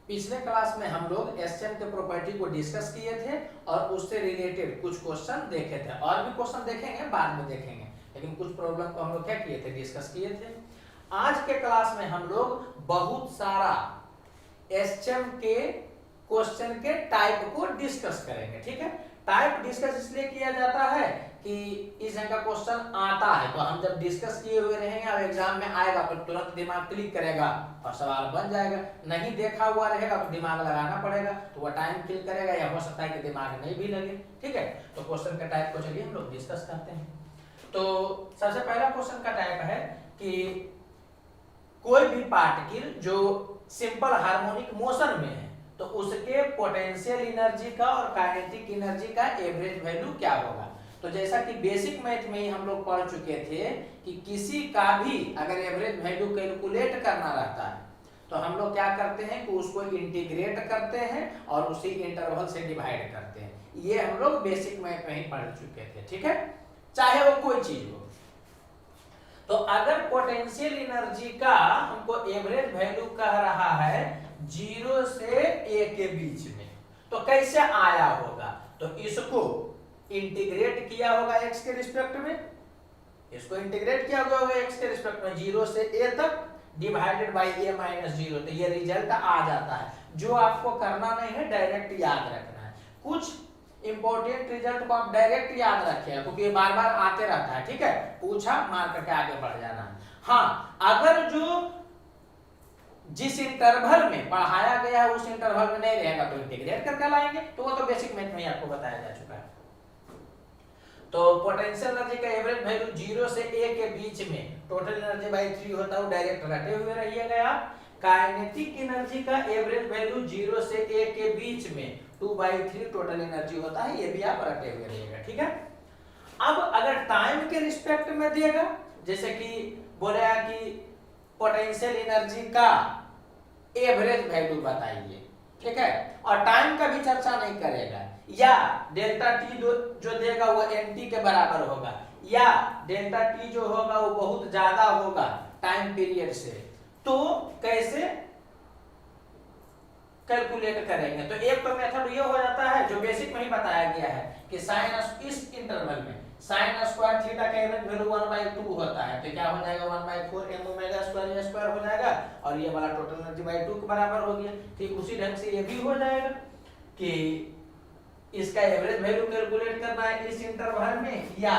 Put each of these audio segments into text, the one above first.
पिछले क्लास में हम लोग एसएम के प्रॉपर्टी को डिस्कस किए थे और उससे रिलेटेड कुछ क्वेश्चन देखे थे, और भी क्वेश्चन देखेंगे, बाद में देखेंगे, लेकिन कुछ प्रॉब्लम को हम लोग क्या किए थे, डिस्कस किए थे। आज के क्लास में हम लोग बहुत सारा एसएम के क्वेश्चन के टाइप को डिस्कस करेंगे। ठीक है, टाइप डिस्कस इसलिए किया जाता है कि इस जगह का क्वेश्चन आता है तो हम जब डिस्कस किए हुए रहेंगे और एग्जाम में आएगा तो तुरंत दिमाग क्लिक करेगा और सवाल बन जाएगा। नहीं देखा हुआ रहेगा तो दिमाग लगाना पड़ेगा, तो वह टाइम किल करेगा, या हो सकता है कि दिमाग नहीं भी लगे। ठीक है, तो क्वेश्चन का टाइप को चलिए हम लोग डिस्कस करते हैं। तो सबसे पहला क्वेश्चन का टाइप है कि कोई भी पार्टिकल जो सिंपल हार्मोनिक मोशन में है तो उसके पोटेंशियल एनर्जी का और काइनेटिक एनर्जी का एवरेज वैल्यू क्या होगा। तो जैसा कि बेसिक मैथ में ही हम लोग पढ़ चुके थे कि किसी का भी अगर एवरेज वैल्यू कैलकुलेट करना रहता है तो हम लोग क्या करते हैं कि उसको इंटीग्रेट करते हैं और उसी इंटरवल से डिवाइड करते हैं। ये हम लोग बेसिक मैथ में ही पढ़ चुके थे। ठीक है, चाहे वो कोई चीज हो। तो अगर पोटेंशियल एनर्जी का हमको एवरेज वैल्यू कह रहा है 0 से a के बीच में, तो कैसे आया होगा, तो इसको इंटीग्रेट किया होगा x के रिस्पेक्ट में, इसको इंटीग्रेट किया होगा x के रिस्पेक्ट में 0 से a तक डिवाइडेड बाय a माइनस 0, तो ये रिजल्ट आ जाता है। जो आपको करना नहीं है डायरेक्ट याद रखना है। कुछ इंपॉर्टेंट रिजल्ट को आप डायरेक्ट याद रखें क्योंकि ये बार बार आते रहता है। ठीक है, पूछा मार करके आगे बढ़ जाना है। हाँ, अगर जो जिस इंटरवल में पढ़ाया गया है उस इंटरवल में नहीं रहेगा तो इंटीग्रेट करके लाएंगे, तो वो तो बेसिक मैथ में आपको बताया जा चुका है। तो पोटेंशियल एनर्जी का एवरेज वैल्यू 0 से a के बीच में टोटल एनर्जी बाय 3 होता है, डायरेक्ट रटे हुए रहिएगा। काइनेटिक एनर्जी का एवरेज वैल्यू 0 से a के बीच में 2/3 टोटल एनर्जी होता है, ये भी आप रटे हुए रहिएगा। ठीक है, अब अगर टाइम के रिस्पेक्ट में देगा, जैसे कि बोलेगा कि पोटेंशियल एनर्जी का एवरेज वैल्यू बताइए, ठीक है, और टाइम का भी चर्चा नहीं करेगा, या डेल्टा टी जो देगा वो nt के बराबर होगा, या डेल्टा टी जो होगा वो बहुत ज्यादा होगा टाइम पीरियड से, तो कैसे कैलकुलेट करेंगे। तो एक तो मेथड ये हो जाता है जो बेसिक में ही बताया गया है कि साइन इस इंटरवल में साइन स्क्वायर थीटा का एवरेज वैल्यू 1/2 होता है, तो क्या हो जाएगा 1/4 m omega square a square हो जाएगा, और ये वाला टोटल एनर्जी बाय 2 के बराबर हो गया। ठीक उसी ढंग से ये भी हो जाएगा कि इसका एवरेज वैल्यू कैलकुलेट करना है इस इंटरवल में, या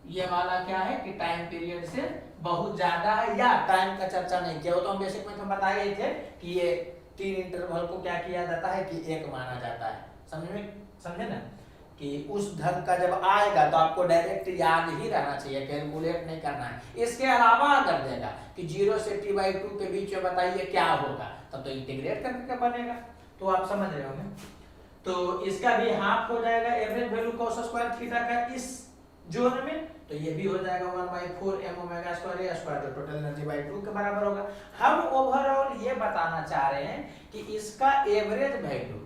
ये वाला क्या है कि टाइम पीरियड से बहुत ज्यादा है, या टाइम का चर्चा नहीं किया, वो तो हम बेसिक में हम बताए थे कि ये 3 इंटरवल को क्या किया जाता है कि एक माना जाता है। समझे ना, कि उस ढंग का जब आएगा तो आपको डायरेक्ट याद ही रहना चाहिए, कैलकुलेट नहीं करना है। इसके अलावा अगर देगा कि 0 से t/2 के बीच में बताइए क्या होगा, तब तो इंटीग्रेट करके क्या बनेगा, तो आप समझ रहे होंगे। तो इसका भी हाफ हो जाएगा average value cos square theta का इस जोन में, तो ये भी हो जाएगा 1/4 m omega square a square, जो टोटल एनर्जी बाय 2 के बराबर होगा। हम ओवरऑल ये बताना चाह रहे हैं कि इसका एवरेज वैल्यू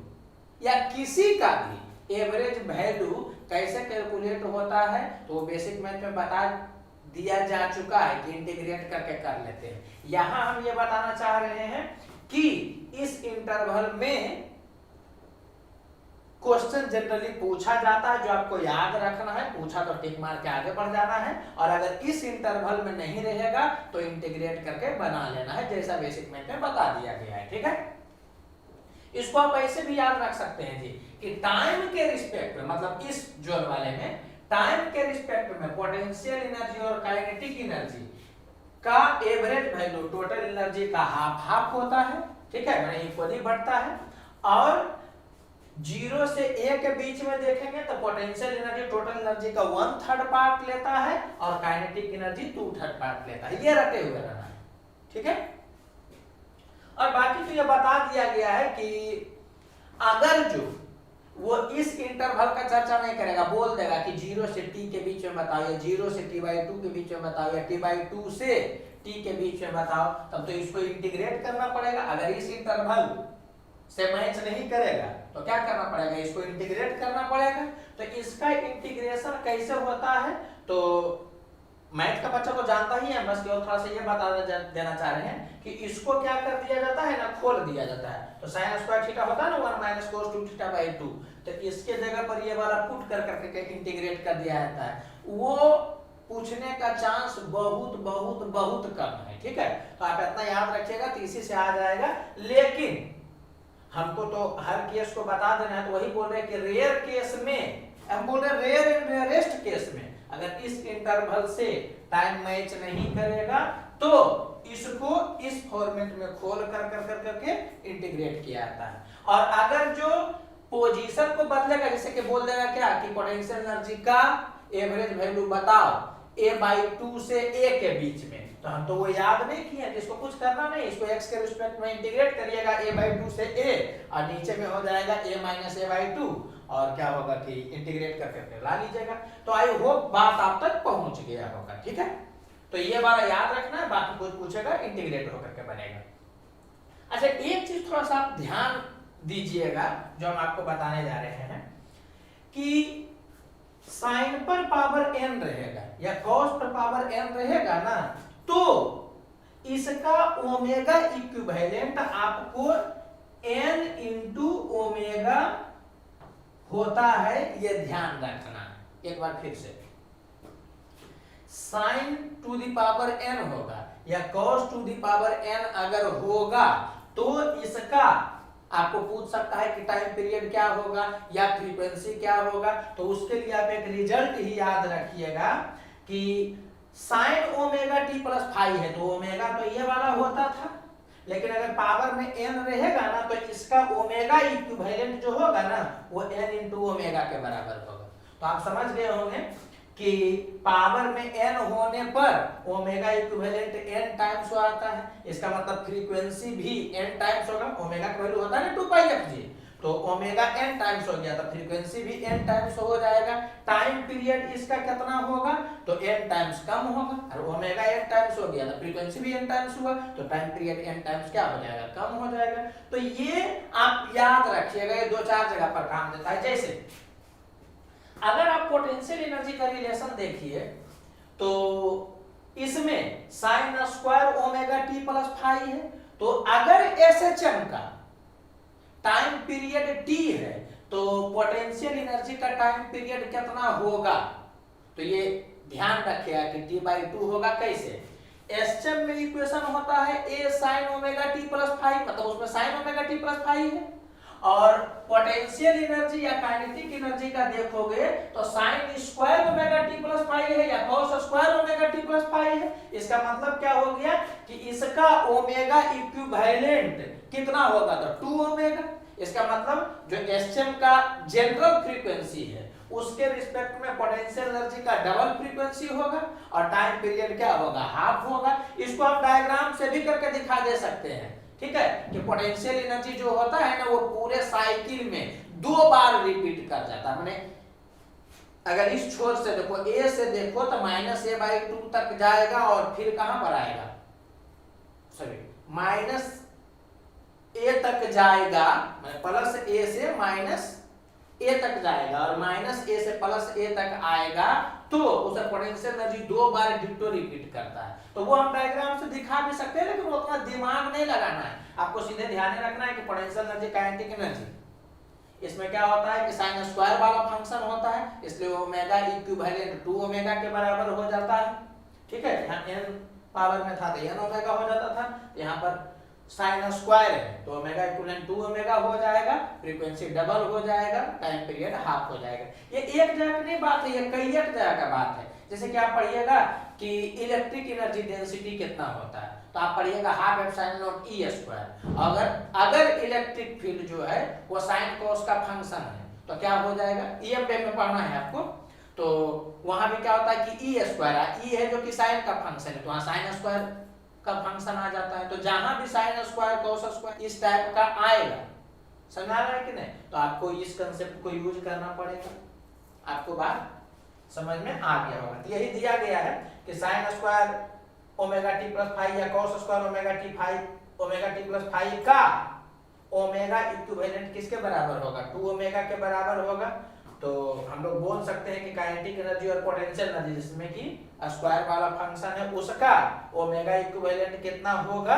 या किसी का भी एवरेज वैल्यू कैसे कैलकुलेट होता है, तो बेसिक मैथ में बता दिया जा चुका है कि इंटीग्रेट करके कर लेते हैं। यहां हम ये बताना चाह रहे हैं कि इस इंटरवल में क्वेश्चन जनरली पूछा जाता है, जो आपको याद रखना है, पूछा तो टिक मार के आगे बढ़ जाना है, और अगर इस इंटरवल में नहीं रहेगा तो इंटीग्रेट करके बना लेना है, जैसा बेसिक मैथ में बता दिया गया है। ठीक है, इसको आप ऐसे भी याद रख सकते हैं जी कि टाइम के रिस्पेक्ट में, मतलब इस जोन वाले में टाइम के रिस्पेक्ट में पोटेंशियल एनर्जी और काइनेटिक एनर्जी का एवरेज वैल्यू टोटल एनर्जी का हाफ होता है। ठीक है, मैंने इक्वली बढ़ता है, और 0 से a के बीच में देखेंगे तो पोटेंशियल एनर्जी टोटल एनर्जी का 1/3 पार्ट लेता है और काइनेटिक एनर्जी 2/3 पार्ट लेता है। ये रटे हुए रहना है। ठीक है, और बाकी तो ये बता दिया गया है कि अगर जो वो इस इंटरवल का चर्चा नहीं करेगा, बोल देगा कि 0 से t के बीच में बताओ, या 0 से t/2 के बीच में बताओ, या t/2 से t के बीच में बताओ, तब तो इसको इंटीग्रेट करना पड़ेगा। अगर इस इंटरवल से मैच नहीं करेगा तो क्या करना पड़ेगा, इसको इंटीग्रेट करना पड़ेगा। तो इसका इंटीग्रेशन कैसे होता है, तो मैथ का बच्चा तो जानता ही है, बस केवल थोड़ा सा ये बता देना चाह रहे हैं कि इसको क्या कर दिया जाता है ना, खोल दिया जाता है। तो साइन स्क्वायर थीटा होता है ना 1 माइनस कोस 2 थीटा बाई 2, तो इसके जगह पर ये वाला पुट कर करके इंटीग्रेट कर दिया जाता है। वो पूछने का चांस बहुत बहुत बहुत कम है, ठीक है। तो आप इतना याद रखिएगा तो इसी से आ जाएगा। लेकिन हमको तो हर केस को बता देना है, तो वही बोल रहे हैं कि रेयर केस में, हम बोल रहे हैं रेयर एंड रेयरेस्ट केस में अगर इस इंटरवल से टाइम मैच नहीं करेगा तो इसको इस फॉर्मेट में खोल कर करके इंटीग्रेट किया जाता है। और अगर जो पोजीशन को बदलेगा, जैसे कि बोल देगा क्या कि पोटेंशियल एनर्जी का एवरेज वैल्यू बताओ a/2 से a के बीच में, तो हम तो वो याद नहीं किए, इसको कुछ करना नहीं, इसको x के रिस्पेक्ट में इंटीग्रेट करिएगा a/2 से a, और नीचे में हो जाएगा a माइनस a/2, और क्या होगा कि इंटीग्रेट करके ला लीजिएगा। तो आई होप बात आप तक पहुंच गया होगा, ठीक है। तो ये वाला याद रखना है, बाकी कुछ पूछेगा इंटीग्रेट होकर के बनेगा। अच्छा, एक चीज थोड़ा सा आप ध्यान दीजिएगा जो हम आपको बताने जा रहे हैं कि साइन पर पावर n रहेगा या कॉस पर पावर n रहेगा ना, तो इसका ओमेगा इक्विवेलेंट आपको n इंटू ओमेगा होता है, ये ध्यान रखना है। एक बार फिर से, sign to the power n होगा या cos two the power n अगर होगा तो इसका आपको पूछ सकता है कि टाइम पीरियड क्या होगा या फ्रीक्वेंसी क्या होगा। तो उसके लिए आप एक रिजल्ट ही याद रखिएगा कि sine omega t plus phi है, तो ओमेगा तो ये वाला होता था, लेकिन अगर पावर में n रहेगा ना तो इसका ओमेगा इक्विवेलेंट जो होगा ना वो n इंटू ओमेगा के बराबर होगा। तो आप समझ गए होंगे कि पावर में n होने पर ओमेगा इक्विवेलेंट n टाइम्स आता है, इसका मतलब फ्रीक्वेंसी भी n टाइम्स होगा। ओमेगा का वैल्यू होता है ना 2πfg, तो ओमेगा n टाइम्स हो गया तो फ्रीक्वेंसी भी n टाइम्स हो जाएगा। टाइम पीरियड इसका कितना होगा तो n टाइम्स कम होगा, और ओमेगा n टाइम्स हो गया तो फ्रीक्वेंसी भी n टाइम्स हुआ, तो टाइम पीरियड n टाइम्स क्या हो जाएगा, कम हो जाएगा। तो ये आप याद रखिएगा, ये 2-4 जगह पर काम देता है। जैसे अगर आप पोटेंशियल एनर्जी का रिलेशन देखिए तो इसमें sine square omega t plus phi है, तो अगर एसएचएम का टाइम पीरियड टी है तो पोटेंशियल एनर्जी का टाइम पीरियड कितना होगा, तो ये ध्यान रखिएगा कि t/2 होगा। कैसे, एसएचएम में इक्वेशन होता है a sin omega t plus phi, मतलब उसमें sin omega t plus phi है, और पोटेंशियल एनर्जी या काइनेटिक एनर्जी का देखोगे तो sine square omega t plus phi है या cos square omega t plus phi है। इसका मतलब क्या हो गया कि इसका ओमेगा इक्विवेलेंट कितना होगा तो 2 ओमेगा। इसका मतलब जो एसएम का जनरल फ्रीक्वेंसी है उसके रिस्पेक्ट में पोटेंशियल एनर्जी का डबल फ्रीक्वेंसी होगा, और टाइम पीरियड क्या होगा, हाफ होगा। इसको आप डायग्राम से भी करके दिखा दे सकते हैं, ठीक है, कि पोटेंशियल एनर्जी जो होता है ना वो पूरे साइकिल में 2 बार रिपीट कर जाता है। माने अगर इस छोर से देखो, a से देखो तो -a/2 तक जाएगा और फिर कहां पर आएगा, सॉरी -a तक जाएगा, प्लस a से -a तक जाएगा और -a से +a तक आएगा, तो उसे पोटेंशियल एनर्जी 2 बार डिट्टो रिपीट करता है। तो वो हम डायग्राम से दिखा भी सकते हैं, लेकिन वो उतना दिमाग नहीं लगाना है, आपको सीधे ध्यान रखना है कि पोटेंशियल एनर्जी काइनेटिक एनर्जी इसमें क्या होता है कि साइन स्क्वायर वाला फंक्शन होता है, इसलिए ओमेगा इक्विवेलेंट 2 ओमेगा के बराबर हो जाता है, ठीक है। यहाँ n पावर में था तो n ओमेगा हो जाता था, यहाँ पर साइन स्क्वायर है तो ओमेगा इक्विवेलेंट 2 ओमेगा हो जाएगा, फ्रीक्वेंसी डबल हो जाएगा, टाइम पीरियड हाफ हो जाएगा। ये एक जगह की बात है, ये कई एक जगह का बात है। जैसे कि आप पढ़िएगा कि इलेक्ट्रिक एनर्जी डेंसिटी कितना होता है, तो आप पढ़िएगा half epsilon not E square. अगर इलेक्ट्रिक फील्ड जो है वो साइन कॉस का फंक्शन है तो क्या हो जाएगा, ईएमएफ में पढ़ना है आपको, तो वहां भी क्या होता है कि ई स्क्वायर, ई है जो कि साइन का फंक्शन है, तो वहां साइन स्क्वायर का फंक्शन आ जाता है। तो जहां भी साइन स्क्वायर कॉस स्क्वायर इस टाइप का आएगा, समझ आ रहा है कि नहीं, तो आपको इस कंसेप्ट को यूज करना पड़ेगा। आपको बात समझ में आ गया होगा। तो यही दिया गया है कि sine square omega t plus phi या cos square omega t plus phi का ओमेगा इक्विवेलेंट किसके बराबर होगा, 2 ओमेगा के बराबर होगा, तो हम लोग बोल सकते हैं कि काइनेटिक एनर्जी और पोटेंशियल एनर्जी जिसमें कि स्क्वायर वाला फंक्शन है उसका ओमेगा इक्विवेलेंट कितना होगा,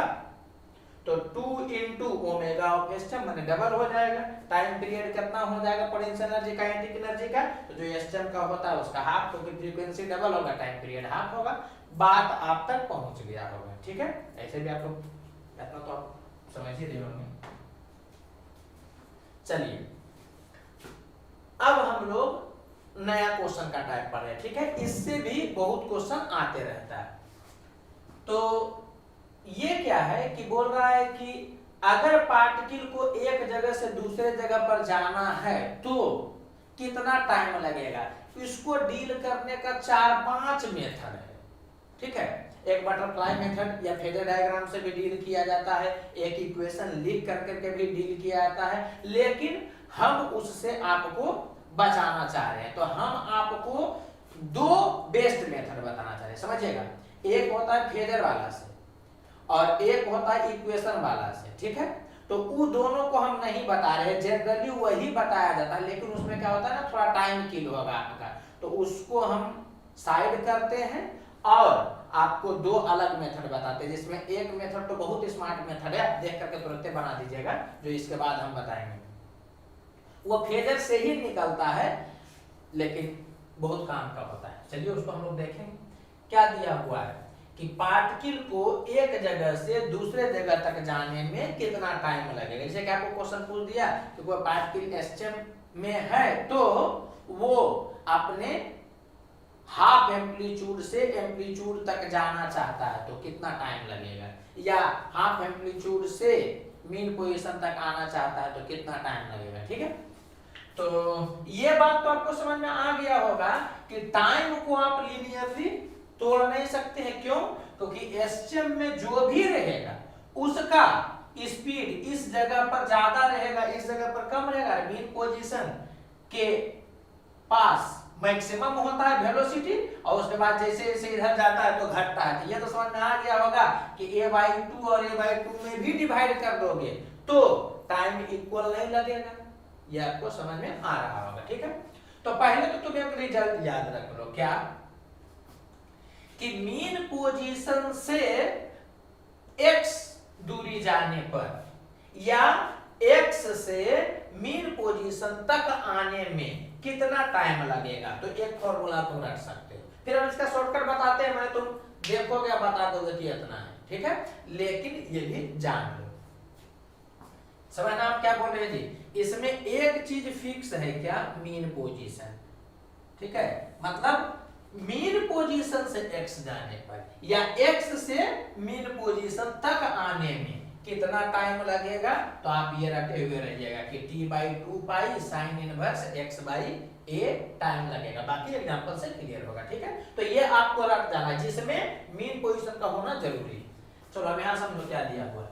तो 2 इंटू ओमेगा ऑफ एसटीएम माने डबल हो जाएगा। टाइम पीरियड कितना हो जाएगा पोटेंशियल एनर्जी काइनेटिक एनर्जी का, तो जो एसटीएम का होता है उसका हाफ, क्योंकि फ्रीक्वेंसी डबल होगा टाइम पीरियड हाफ होगा। बात आप तक पहुंच गया होगा, ठीक है। ऐसे भी आप लोग इतना तो आप समझ ही रहे होंगे। चलिए अब हम लोग नया क्वेश्चन का टाइप पढ़ रहे हैं, ठीक है। इससे भी बहुत क्वेश्चन आते रहता है। तो ये क्या है कि बोल रहा है कि अगर पार्टिकल को एक जगह से दूसरे जगह पर जाना है तो कितना टाइम लगेगा। इसको डील करने का 4-5 मेथड है, ठीक है। एक बटरफ्लाई मेथड या फेजर डायग्राम से भी डील किया जाता है, एक इक्वेशन लिख करके भी डील किया जाता है, लेकिन हम उससे आपको बचाना चाह रहे हैं। तो हम आपको दो बेस्ट मेथड बताना चाह रहे हैं, समझिएगा। एक होता है फेजर वाला से और एक होता है इक्वेशन वाला से, ठीक है। तो वो दोनों को हम नहीं बता रहे, जनरली वही बताया जाता है, लेकिन उसमें क्या होता है ना, थोड़ा टाइम किल होगा आपका, तो उसको हम साइड करते हैं और आपको दो अलग मेथड बताते हैं, जिसमें एक मेथड तो बहुत स्मार्ट मेथड है, देख करके तुरंत बना दीजिएगा, जो इसके बाद हम बताएंगे। वो फेजर से ही निकलता है लेकिन बहुत काम का होता है। चलिए उसको हम लोग देखेंगे। क्या दिया हुआ है कि पार्टिकल को एक जगह से दूसरे जगह तक जाने में कितना टाइम लगेगा। जैसे कि आपको क्वेश्चन पूछ दिया कि कोई पार्टिकल एसटीएम में है तो वो अपने हाफ एम्पलीट्यूड से एम्पलीट्यूड तक जाना चाहता है तो कितना टाइम लगेगा, या हाफ एम्पलीट्यूड से मीन पोजीशन तक आना चाहता है तो कितना टाइम लगेगा, ठीक है। तो ये बात तो आपको समझ में आ गया होगा कि टाइम को आप लीनियरली तोड़ नहीं सकते हैं। क्यों? क्योंकि एसटीएम में जो भी रहेगा उसका स्पीड इस जगह पर ज्यादा रहेगा, इस जगह पर कम रहेगा। मीन पोजीशन के पास मैक्सिमम होता है वेलोसिटी, और उसके बाद जैसे जैसे इधर जाता है तो घटता है। तो ये तो समझ में आ गया होगा कि a/2 और a/2 में भी डिवाइड कर दोगे तो टाइम इक्वल नहीं लगेगा। ये आपको समझ में आ रहा होगा, ठीक है। तो पहले तो तुम्हें अपनी रिजल्ट याद रख लो, क्या कि मीन पोजीशन से x दूरी जाने पर या x से मीन पोजीशन तक आने में कितना टाइम लगेगा। तो एक फॉर्मूला तुम रख सकते हो, फिर हम इसका शॉर्टकट बताते हैं, मैं तुम देखोगे बता दोगे कि इतना है, ठीक है। लेकिन ये भी जान लो, समझना आप क्या बोल रहे हैं जी। इसमें एक चीज फिक्स है, क्या, मीन पोजीशन, ठीक है। मतलब मीन पोजीशन से x जाने पर या x से मीन पोजीशन तक आने में कितना टाइम लगेगा। तो आप ये रखे हुए रहिएगा कि t/2 pi sine inverse x/a time लगेगा। बाकी एग्जांपल से क्लियर होगा, ठीक है। तो ये आपको रख जाना है, जिसमें मीन पोजीशन का होना जरूरी है। चलो अब यहां समझो क्या दिया हुआ है।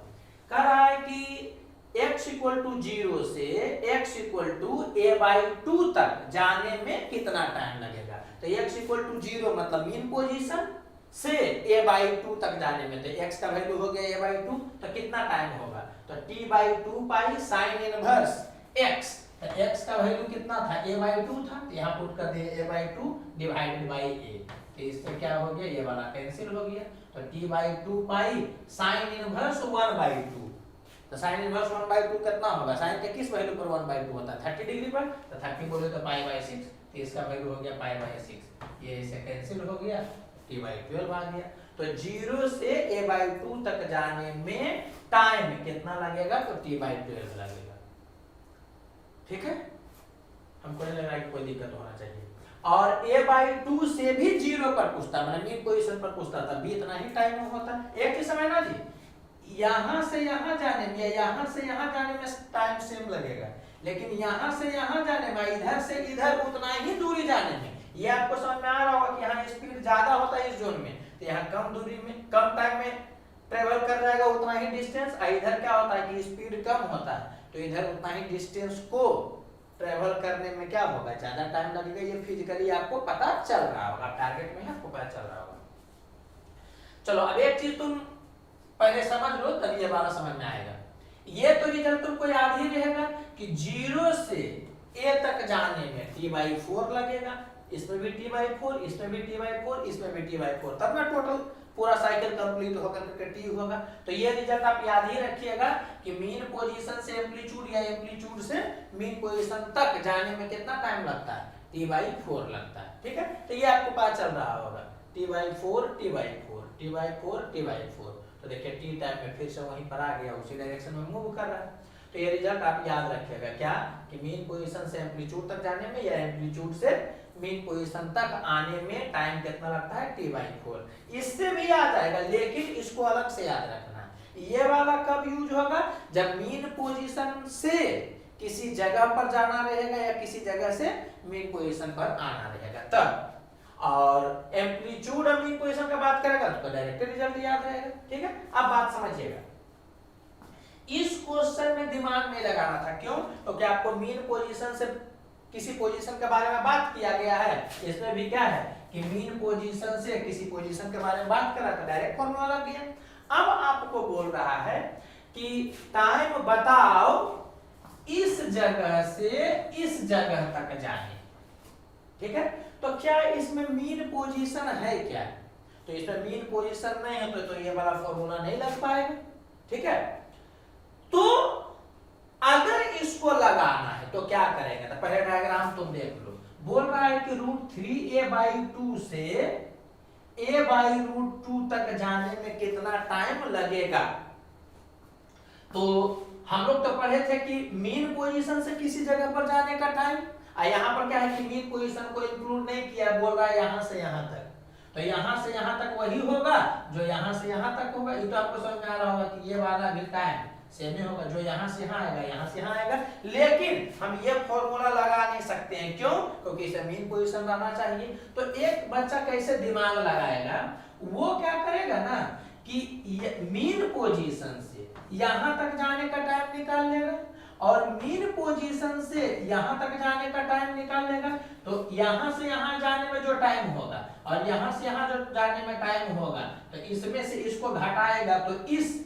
कह रहा है कि x = 0 से x = a/2 तक जाने में कितना टाइम लगेगा। तो x = 0 मतलब मीन पोजीशन से a/2 तक जाने में, तो x का वैल्यू हो गया a/2, तो कितना टाइम होगा। तो t/2 pi sine inverse x, तो x का वैल्यू कितना था, a/2 था, तो यहाँ पुट कर दिए a/2 डिवाइडेड बाय a, तो इससे क्या हो गया, ये वाला कैंसिल हो गया। तो t/2 पाई साइन इनवर्स 1/2, तो साइन इनवर्स 1/2 कितना होगा, साइन के किस वैल्यू पर 1/2 होता है, 30 डिग्री पर, तो 30 बोले तो π/6, तो इसका वैल्यू हो गया π/6, ये इसे कैंसिल हो गया, t/12 आ गया। तो 0 से a/2 तक जाने में टाइम कितना लगेगा, तो t/12 लगेगा, ठीक है। हमको नहीं लग रहा है कि कोई दिक्कत होना चाहिए। और a/2 से भी 0 पर पूछता, मतलब मीन पोजीशन पर पूछता था, भी इतना ही टाइम होता। एक ही समय ना जी, यहां से यहां जाने में या यहां से यहां जाने में टाइम सेम लगेगा, लेकिन यहां से यहां जाने में, इधर से इधर उतना ही दूरी जाने में, ये आपको समझ में आ रहा होगा कि यहाँ स्पीड ज्यादा होता है इस जोन में, तो यहाँ कम दूरी में कम टाइम में ट्रेवल कर जाएगा उतना ही डिस्टेंस। इधर क्या होता है कि स्पीड कम होता है, तो इधर उतना ही डिस्टेंस को ट्रेवल करने में क्या होगा, ज्यादा टाइम लगेगा। ये फिजिकली आपको पता चल रहा होगा, टारगेट में आपको पता चल रहा होगा। चलो अब एक चीज तुम पहले समझ लो, तब ये वाला समझ में आएगा। ये तो रिजल्ट तुमको याद ही रहेगा कि 0 से ए तक जाने में t/4 लगेगा, इसमें भी t/4, इसमें भी t/4, इसमें भी t/4, तब ना टोटल पूरा साइकिल कंप्लीट होकर के t होगा। तो ये रिजल्ट आप याद ही रखिएगा कि मीन पोजीशन से एम्पलीट्यूड या एम्पलीट्यूड से मीन पोजीशन तक जाने में कितना टाइम लगता है, t/4 लगता है। ठीक है, तो ये आपको पता चल रहा होगा t/4 t/4 t/4 t/4। तो देखिए t टाइम में फिर से वहीं पर आ गया, उसी डायरेक्शन में मूव कर रहा है। तो ये रिजल्ट आप याद रखिएगा क्या, कि मीन पोजीशन से एम्पलीट्यूड तक जाने में या एम्पलीट्यूड से मीन पोजीशन तक आने में टाइम कितना लगता है, t/4। इससे भी याद आएगा, लेकिन इसको अलग से याद रखना है। ये वाला कब यूज होगा, जब मीन पोजीशन से किसी जगह पर जाना रहेगा या किसी जगह से मीन पोजीशन पर आना रहेगा तब। और एम्पलीट्यूड और मीन पोजीशन का बात करेगा तो डायरेक्ट रिजल्ट याद रहेगा। ठीक है, अब बात समझिएगा, इस क्वेश्चन में दिमाग नहीं लगाना था। क्यों? क्योंकि आपको मीन पोजीशन से किसी पोजीशन के बारे में बात किया गया है, इसमें भी क्या है कि मीन पोजीशन से किसी पोजीशन के बारे में बात करा था, डायरेक्ट फॉर्मूला लग गया। अब आपको बोल रहा है कि टाइम बताओ इस जगह से इस जगह तक जाने। ठीक है, तो क्या इसमें मीन पोजीशन है क्या? तो इसमें मीन पोजीशन नहीं है तो ये वाला फॉर्मूला नहीं लग पाएगा। ठीक है, तो अगर इसको लगाना है तो क्या करेंगे, तो पहले डायग्राम तुम देख लो। बोल रहा है कि √3a/2 से a/√2 तक जाने में कितना टाइम लगेगा। तो हम लोग तो पढ़े थे कि मीन पोजीशन से किसी जगह पर जाने का टाइम, यहाँ पर क्या है कि मीन पोजीशन को इंक्लूड नहीं किया, बोल रहा है यहां से यहां तक। तो यहां से यहां तक वही होगा जो यहां से यहां तक होगा। ये तो आपको समझ में आ रहा होगा कि ये वाला भी टाइम सेम ही होगा, जो यहां से यहां आएगा यहां से यहां आएगा। लेकिन हम ये फॉर्मूला लगा नहीं सकते हैं। क्यों? क्योंकि इसे मीन पोजीशन रहना चाहिए। तो एक बच्चा कैसे दिमाग लगाएगा, वो क्या करेगा ना कि मीन पोजीशन से यहां तक जाने का टाइम निकाल लेगा और मीन पोजीशन से यहां तक जाने का टाइम निकाल लेगा। तो यहां से यहां जाने में जो टाइम होगा और यहां से यहां जो जाने में टाइम होगा, तो इसमें से इसको घटाएगा तो इस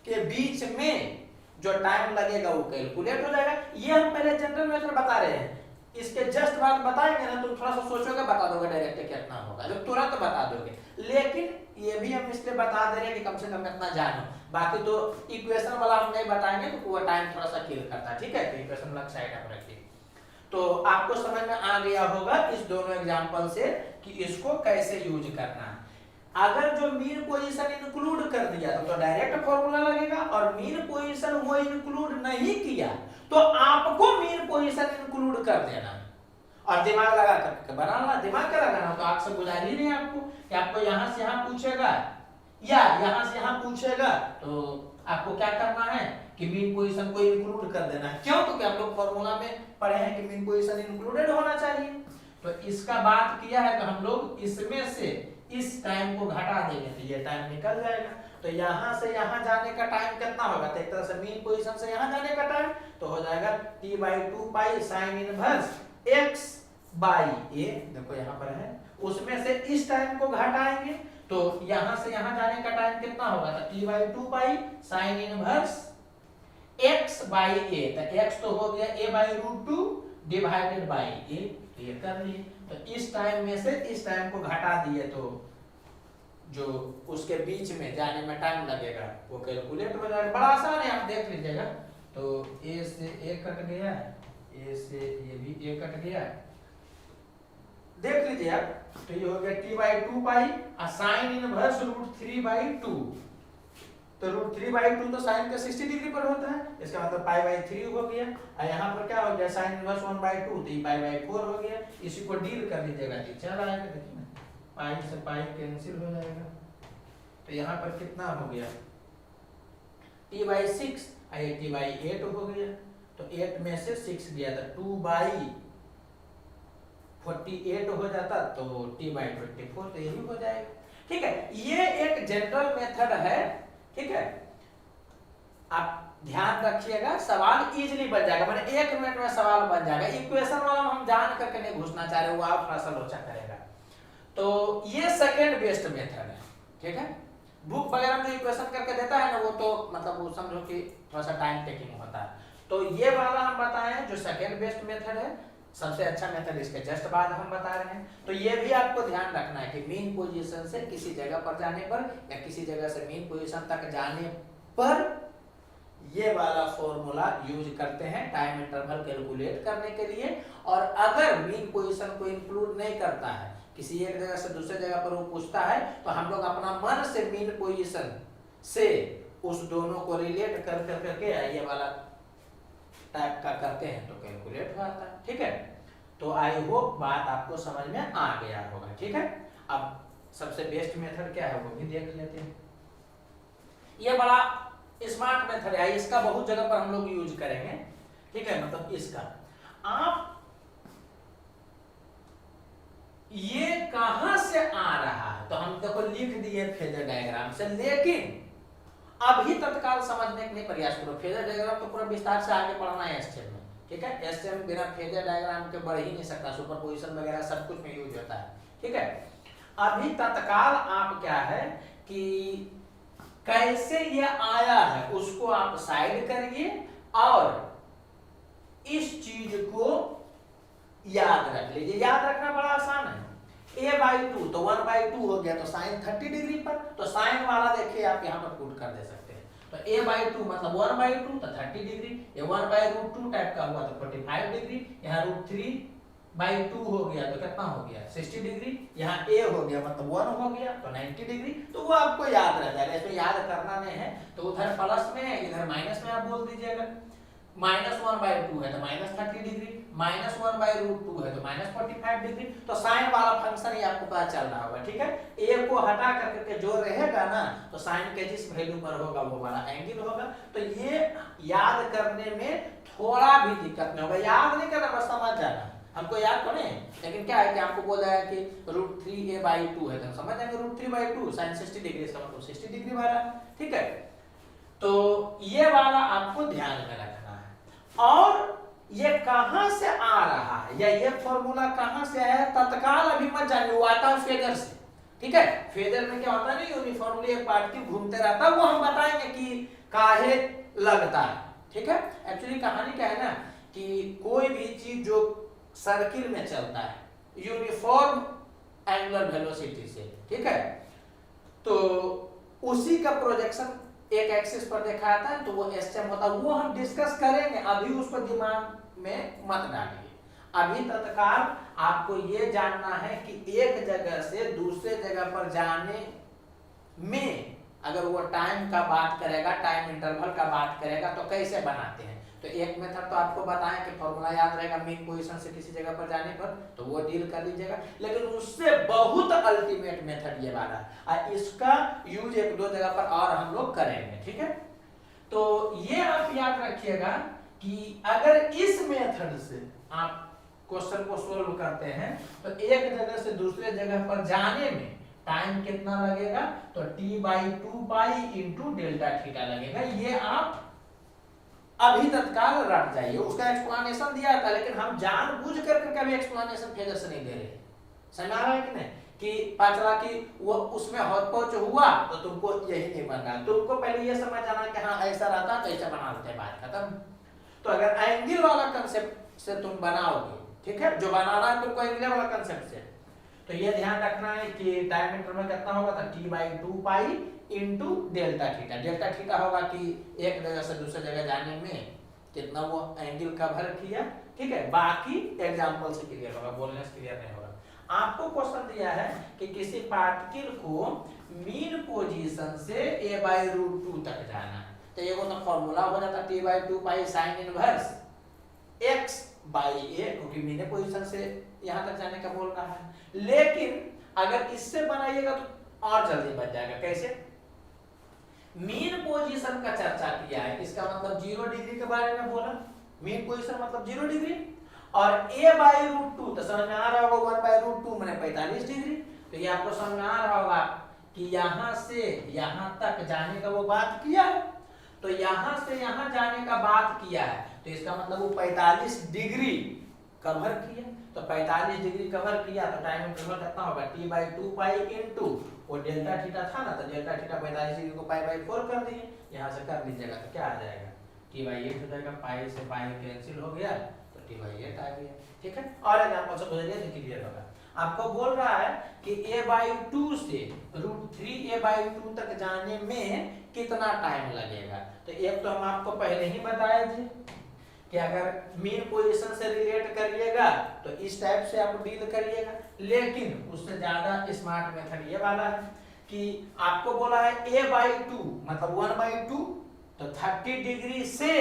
के बीच में जो टाइम लगेगा वो कैलकुलेट हो जाएगा। ये हम पहले जनरल मेथड बता रहे हैं, इसके जस्ट बाद बताएंगे ना तुम थोड़ा सा सोचोगे, बता दोगे डायरेक्ट कितना होगा, जो तुरंत बता दोगे। लेकिन ये भी हम इसलिए बता दे रहे हैं कि कम से कम इतना जानो। बाकी तो इक्वेशन वाला हम नहीं बताएंगे तो वो टाइम थोड़ा सा किल करता है। ठीक है, तो इक्वेशन वाला साइड आप रखिए। तो आपको समझ में आ गया होगा इस दोनों एग्जांपल से कि इसको कैसे यूज करना है। अगर जो मीन पोजीशन इंक्लूड कर दिया तो डायरेक्ट फॉर्मूला लगेगा, और मीन पोजीशन वो इंक्लूड नहीं किया तो आपको मीन पोजीशन इंक्लूड कर देना और दिमाग लगा करके बनाना। दिमाग क्या लगाना, तो आपसे गुजार ही नहीं आपको कि आपको यहां से यहां पूछेगा या यहां से यहां पूछेगा, तो आपको क्या करना है कि मीन पोजीशन को इंक्लूड कर देना है। क्यों? क्योंकि हम लोग फॉर्मूला में पढ़े हैं कि मीन पोजीशन इंक्लूडेड होना चाहिए। तो इसका बात किया है तो हम लोग इसमें से इस टाइम को घटा देंगे तो ये टाइम निकल जाएगा। तो यहां से यहां जाने का टाइम कितना होगा, तो एक तरह से मीन पोजीशन से यहां जाने का टाइम तो हो जाएगा t/2 पाई sin इनवर्स x/a। देखो यहां पर है, उसमें से इस टाइम को घटाएंगे तो यहां से यहां जाने का टाइम कितना होगा, तो t/2 पाई sin इनवर्स x/a। तो x तो हो गया a/√2 डिवाइडेड बाय a। तो ये कर लिए, तो इस टाइम में से इस टाइम को घटा दिए तो जो उसके बीच में जाने में टाइम लगेगा वो कैलकुलेट हो जाएगा। बड़ा आसान है, आप देख लीजिएगा। तो a से a कट गया, a से ये भी a कट गया, देख लीजिए आप। तो ये हो गया t/2 पाई और sin इनवर्स √3/2। तो √3/2 तो sin का 60 डिग्री पर होता है, इसका मतलब π/3 हो गया। और यहाँ पर क्या हो गया sin इनवर्स 1/2 तो ये π/4 हो गया। इसी को डील कर लीजिएगा, चल आएगा, देखिए ना पाई से पाई कैंसिल हो जाएगा। तो यहाँ पर कितना हो गया t/6 और ये t/8 हो गया। तो 8 में से 6 गया था 2/48 हो जाता, तो t/24 तो यही हो जाएगा। ठीक है, ये एक जनरल मेथड है। ठीक है, आप ध्यान रखिएगा, सवाल इजीली बन जाएगा, माने 1 मिनट में सवाल बन जाएगा। इक्वेशन वाला हम जान करके नहीं घुसना चाह रहे, वो आप थोड़ा सा लोचा करेगा। तो ये सेकंड बेस्ट मेथड है। ठीक है, बुक वगैरह में जो इक्वेशन करके देता है ना वो तो मतलब वो समझो कि थोड़ा सा टाइम टेकिंग होता है। तो ये वाला हम बताएं जो सेकेंड बेस्ट मेथड है, सबसे अच्छा मेथड इसके जस्ट बाद हम बता रहे हैं। तो ये भी आपको ध्यान रखना है कि मीन पोजीशन से किसी जगह पर जाने पर या किसी जगह से मीन पोजीशन तक जाने पर ये वाला फॉर्मूला यूज करते हैं टाइम इंटरवल कैलकुलेट करने के लिए। और अगर मीन पोजीशन को इंक्लूड नहीं करता है, किसी एक जगह से दूसरे जगह पर वो पूछता है, तो हम लोग अपना मन से मीन पोजीशन से उस दोनों को रिलेट कर करके ये वाला टाइप का करते हैं तो कैलकुलेट हो जाता है। ठीक है, तो आई होप बात आपको समझ में आ गया होगा। ठीक है, अब सबसे बेस्ट मेथड क्या है वो भी देख लेते हैं। ये बड़ा स्मार्ट मेथड है, इसका बहुत जगह पर हम लोग यूज करेंगे। ठीक है, मतलब इसका आप ये कहां से आ रहा है तो हम देखो लिख दिए फेजर डायग्राम से, लेकिन अभी तत्काल समझने के लिए प्रयास करो। फेजर डायग्राम तो पूरा विस्तार से आगे पढ़ना है एसटीएम में। ठीक है, एसटीएम बिना फेजर डायग्राम के बढ़ ही नहीं सकता, सुपरपोजिशन वगैरह सब कुछ में यूज होता है। ठीक है, अभी तत्काल आप क्या है कि कैसे ये आया है उसको आप साइड करिए और इस चीज को याद रख लीजिए। याद रखना बड़ा आसान है। a/2 तो 1/2 हो गया, तो साइन 30 डिग्री पर, तो साइन वाला देखिए आप यहाँ पर पुट कर दे सकते हैं। तो a/2 मतलब 1/2 तो 30 डिग्री, ये 1/√2 टाइप का हुआ तो 45 डिग्री, यहाँ √3/2 हो गया तो कितना हो गया 60 डिग्री, यहाँ a हो गया मतलब 1 हो गया तो 90 डिग्री। तो वो आपको याद रह जाएगा, इसमें याद करना नहीं है। तो उधर प्लस में है, इधर माइनस में आप बोल दीजिएगा। -1/2 है तो -30 डिग्री, -1/√2 है तो -45 डिग्री। तो साइन वाला फंक्शन ही आपको पता चल रहा होगा। ठीक है, a को हटा करके जो रहेगा ना तो साइन के जिस वैल्यू पर होगा वो वाला एंगल होगा। तो ये याद करने में थोड़ा भी दिक्कत नहीं होगा, याद नहीं करना बस समझ जाना। हमको याद तो नहीं, लेकिन क्या है कि आपको बोला है कि √3a/2 है तो समझ जाएंगे √3/2 साइन 60 डिग्री, इसका मतलब 60 डिग्री वाला। ठीक है, तो ये वाला आपको ध्यान में रखना है। और ये कहां से आ रहा है या ये फॉर्मूला कहां से है तत्काल अभी मत जानिए, वो आता है फेजर से। ठीक है, फेजर में क्या होता है ना, यूनिफॉर्मली एक पार्टिकल घूमते रहता है, वो हम बताएंगे कि काहे लगता है। ठीक है, एक्चुअली कहानी क्या है ना कि कोई भी चीज जो सर्किल में चलता है यूनिफॉर्म एंगुलर वेलोसिटी से, ठीक है, तो उसी का प्रोजेक्शन एक एक्सिस पर देखा जाता है तो वो एसटीएम होता है। वो हम डिस्कस करेंगे, अभी उसको दिमाग में मत डालिए। अभी तत्काल आपको ये जानना है कि एक जगह से दूसरे जगह पर जाने में अगर वो टाइम का बात करेगा, टाइम इंटरवल का बात करेगा तो कैसे बनाते हैं। तो एक मेथड तो आपको बताएं कि फॉर्मूला याद रहेगा मीन पोजीशन से किसी जगह पर जाने पर, तो वो डील कर लीजिएगा। लेकिन उससे बहुत अल्टीमेट मेथड ये वाला है, इसका यूज एक दो जगह पर और हम लोग करेंगे। ठीक है, तो ये आप याद रखिएगा कि अगर इस मेथड से आप क्वेश्चन को सोल्व करते हैं तो एक जगह से दूसरे जगह पर जाने में टाइम कितना लगेगा, तो t/2 इंटू डेल्टा थीटा लगेगा। ये आप अभी तत्काल रट जाइए, उसका एक्सप्लेनेशन दिया था, लेकिन हम जानबूझ कर कभी एक्सप्लेनेशन फेजर से नहीं दे रहे। समझ आ रहा है कि नहीं, कि पाचला की वो उसमें हौच पौच हुआ तो तुमको यही नहीं बनना, तुमको पहले ये समझ आना कि हाँ ऐसा रहता तो ऐसा बना लेते, बात खत्म। तो अगर एंगल वाला कंसेप्ट से तुम बनाओगे, ठीक है, जो बनाना है तुमको एंगल वाला कंसेप्ट से, तो ये ध्यान रखना है कि टाइम इंटरवल कितना होगा, तो t/2 into delta theta. Delta theta होगा कि एक जगह से दूसरे जगह जाने में कितना वो एंगल कवर किया। ठीक है, बाकी एग्जांपल से क्लियर होगा, बोलने से क्लियर नहीं होगा। आपको क्वेश्चन दिया है कि किसी पार्टिकल को मीन पोजीशन से a/√2 तक जाना है, तो ये तो फॉर्मूला हो जाता t/2 साइन इनवर्स x/a, क्योंकि मीन पोजीशन से यहां तक जाने का बोल रहा है। लेकिन अगर इससे बनाइएगा तो और जल्दी बन जाएगा। कैसे, मीन पोजीशन का चर्चा किया है, इसका मतलब 0 डिग्री के बारे में बोला, मीन पोजीशन मतलब 0 डिग्री, और a/√2 तो समझ में आ रहा होगा 1/√2 माने 45 डिग्री। तो ये आपको समझ में आ रहा होगा कि यहां से यहां तक जाने का वो बात किया है, तो यहां से यहां जाने का बात किया है, तो इसका मतलब वो 45 डिग्री कवर किया। तो 45 डिग्री कवर किया तो टाइम इंटरवल कितना होगा, t/2 इंटू वो डेल्टा थीटा था ना, तो डेल्टा थीटा 45 डिग्री को π/4 कर दिए, यहां से कर लीजिएगा तो क्या आ जाएगा टी बाई 8 हो जाएगा, पाई से पाई कैंसिल हो गया तो टी बाई 8 आ गया। ठीक है, और एग्जाम्पल से गुजरिए तो क्लियर होगा। आपको बोल रहा है कि a/2 से √3a/2 तक जाने में कितना टाइम लगेगा। तो एक तो हम आपको पहले ही बताए थे कि अगर मीन पोजीशन से रिलेट करिएगा तो इस टाइप से आप डील करिएगा, लेकिन उससे ज्यादा स्मार्ट मेथड ये वाला है कि आपको बोला है a/2 मतलब 1/2, तो 30 डिग्री से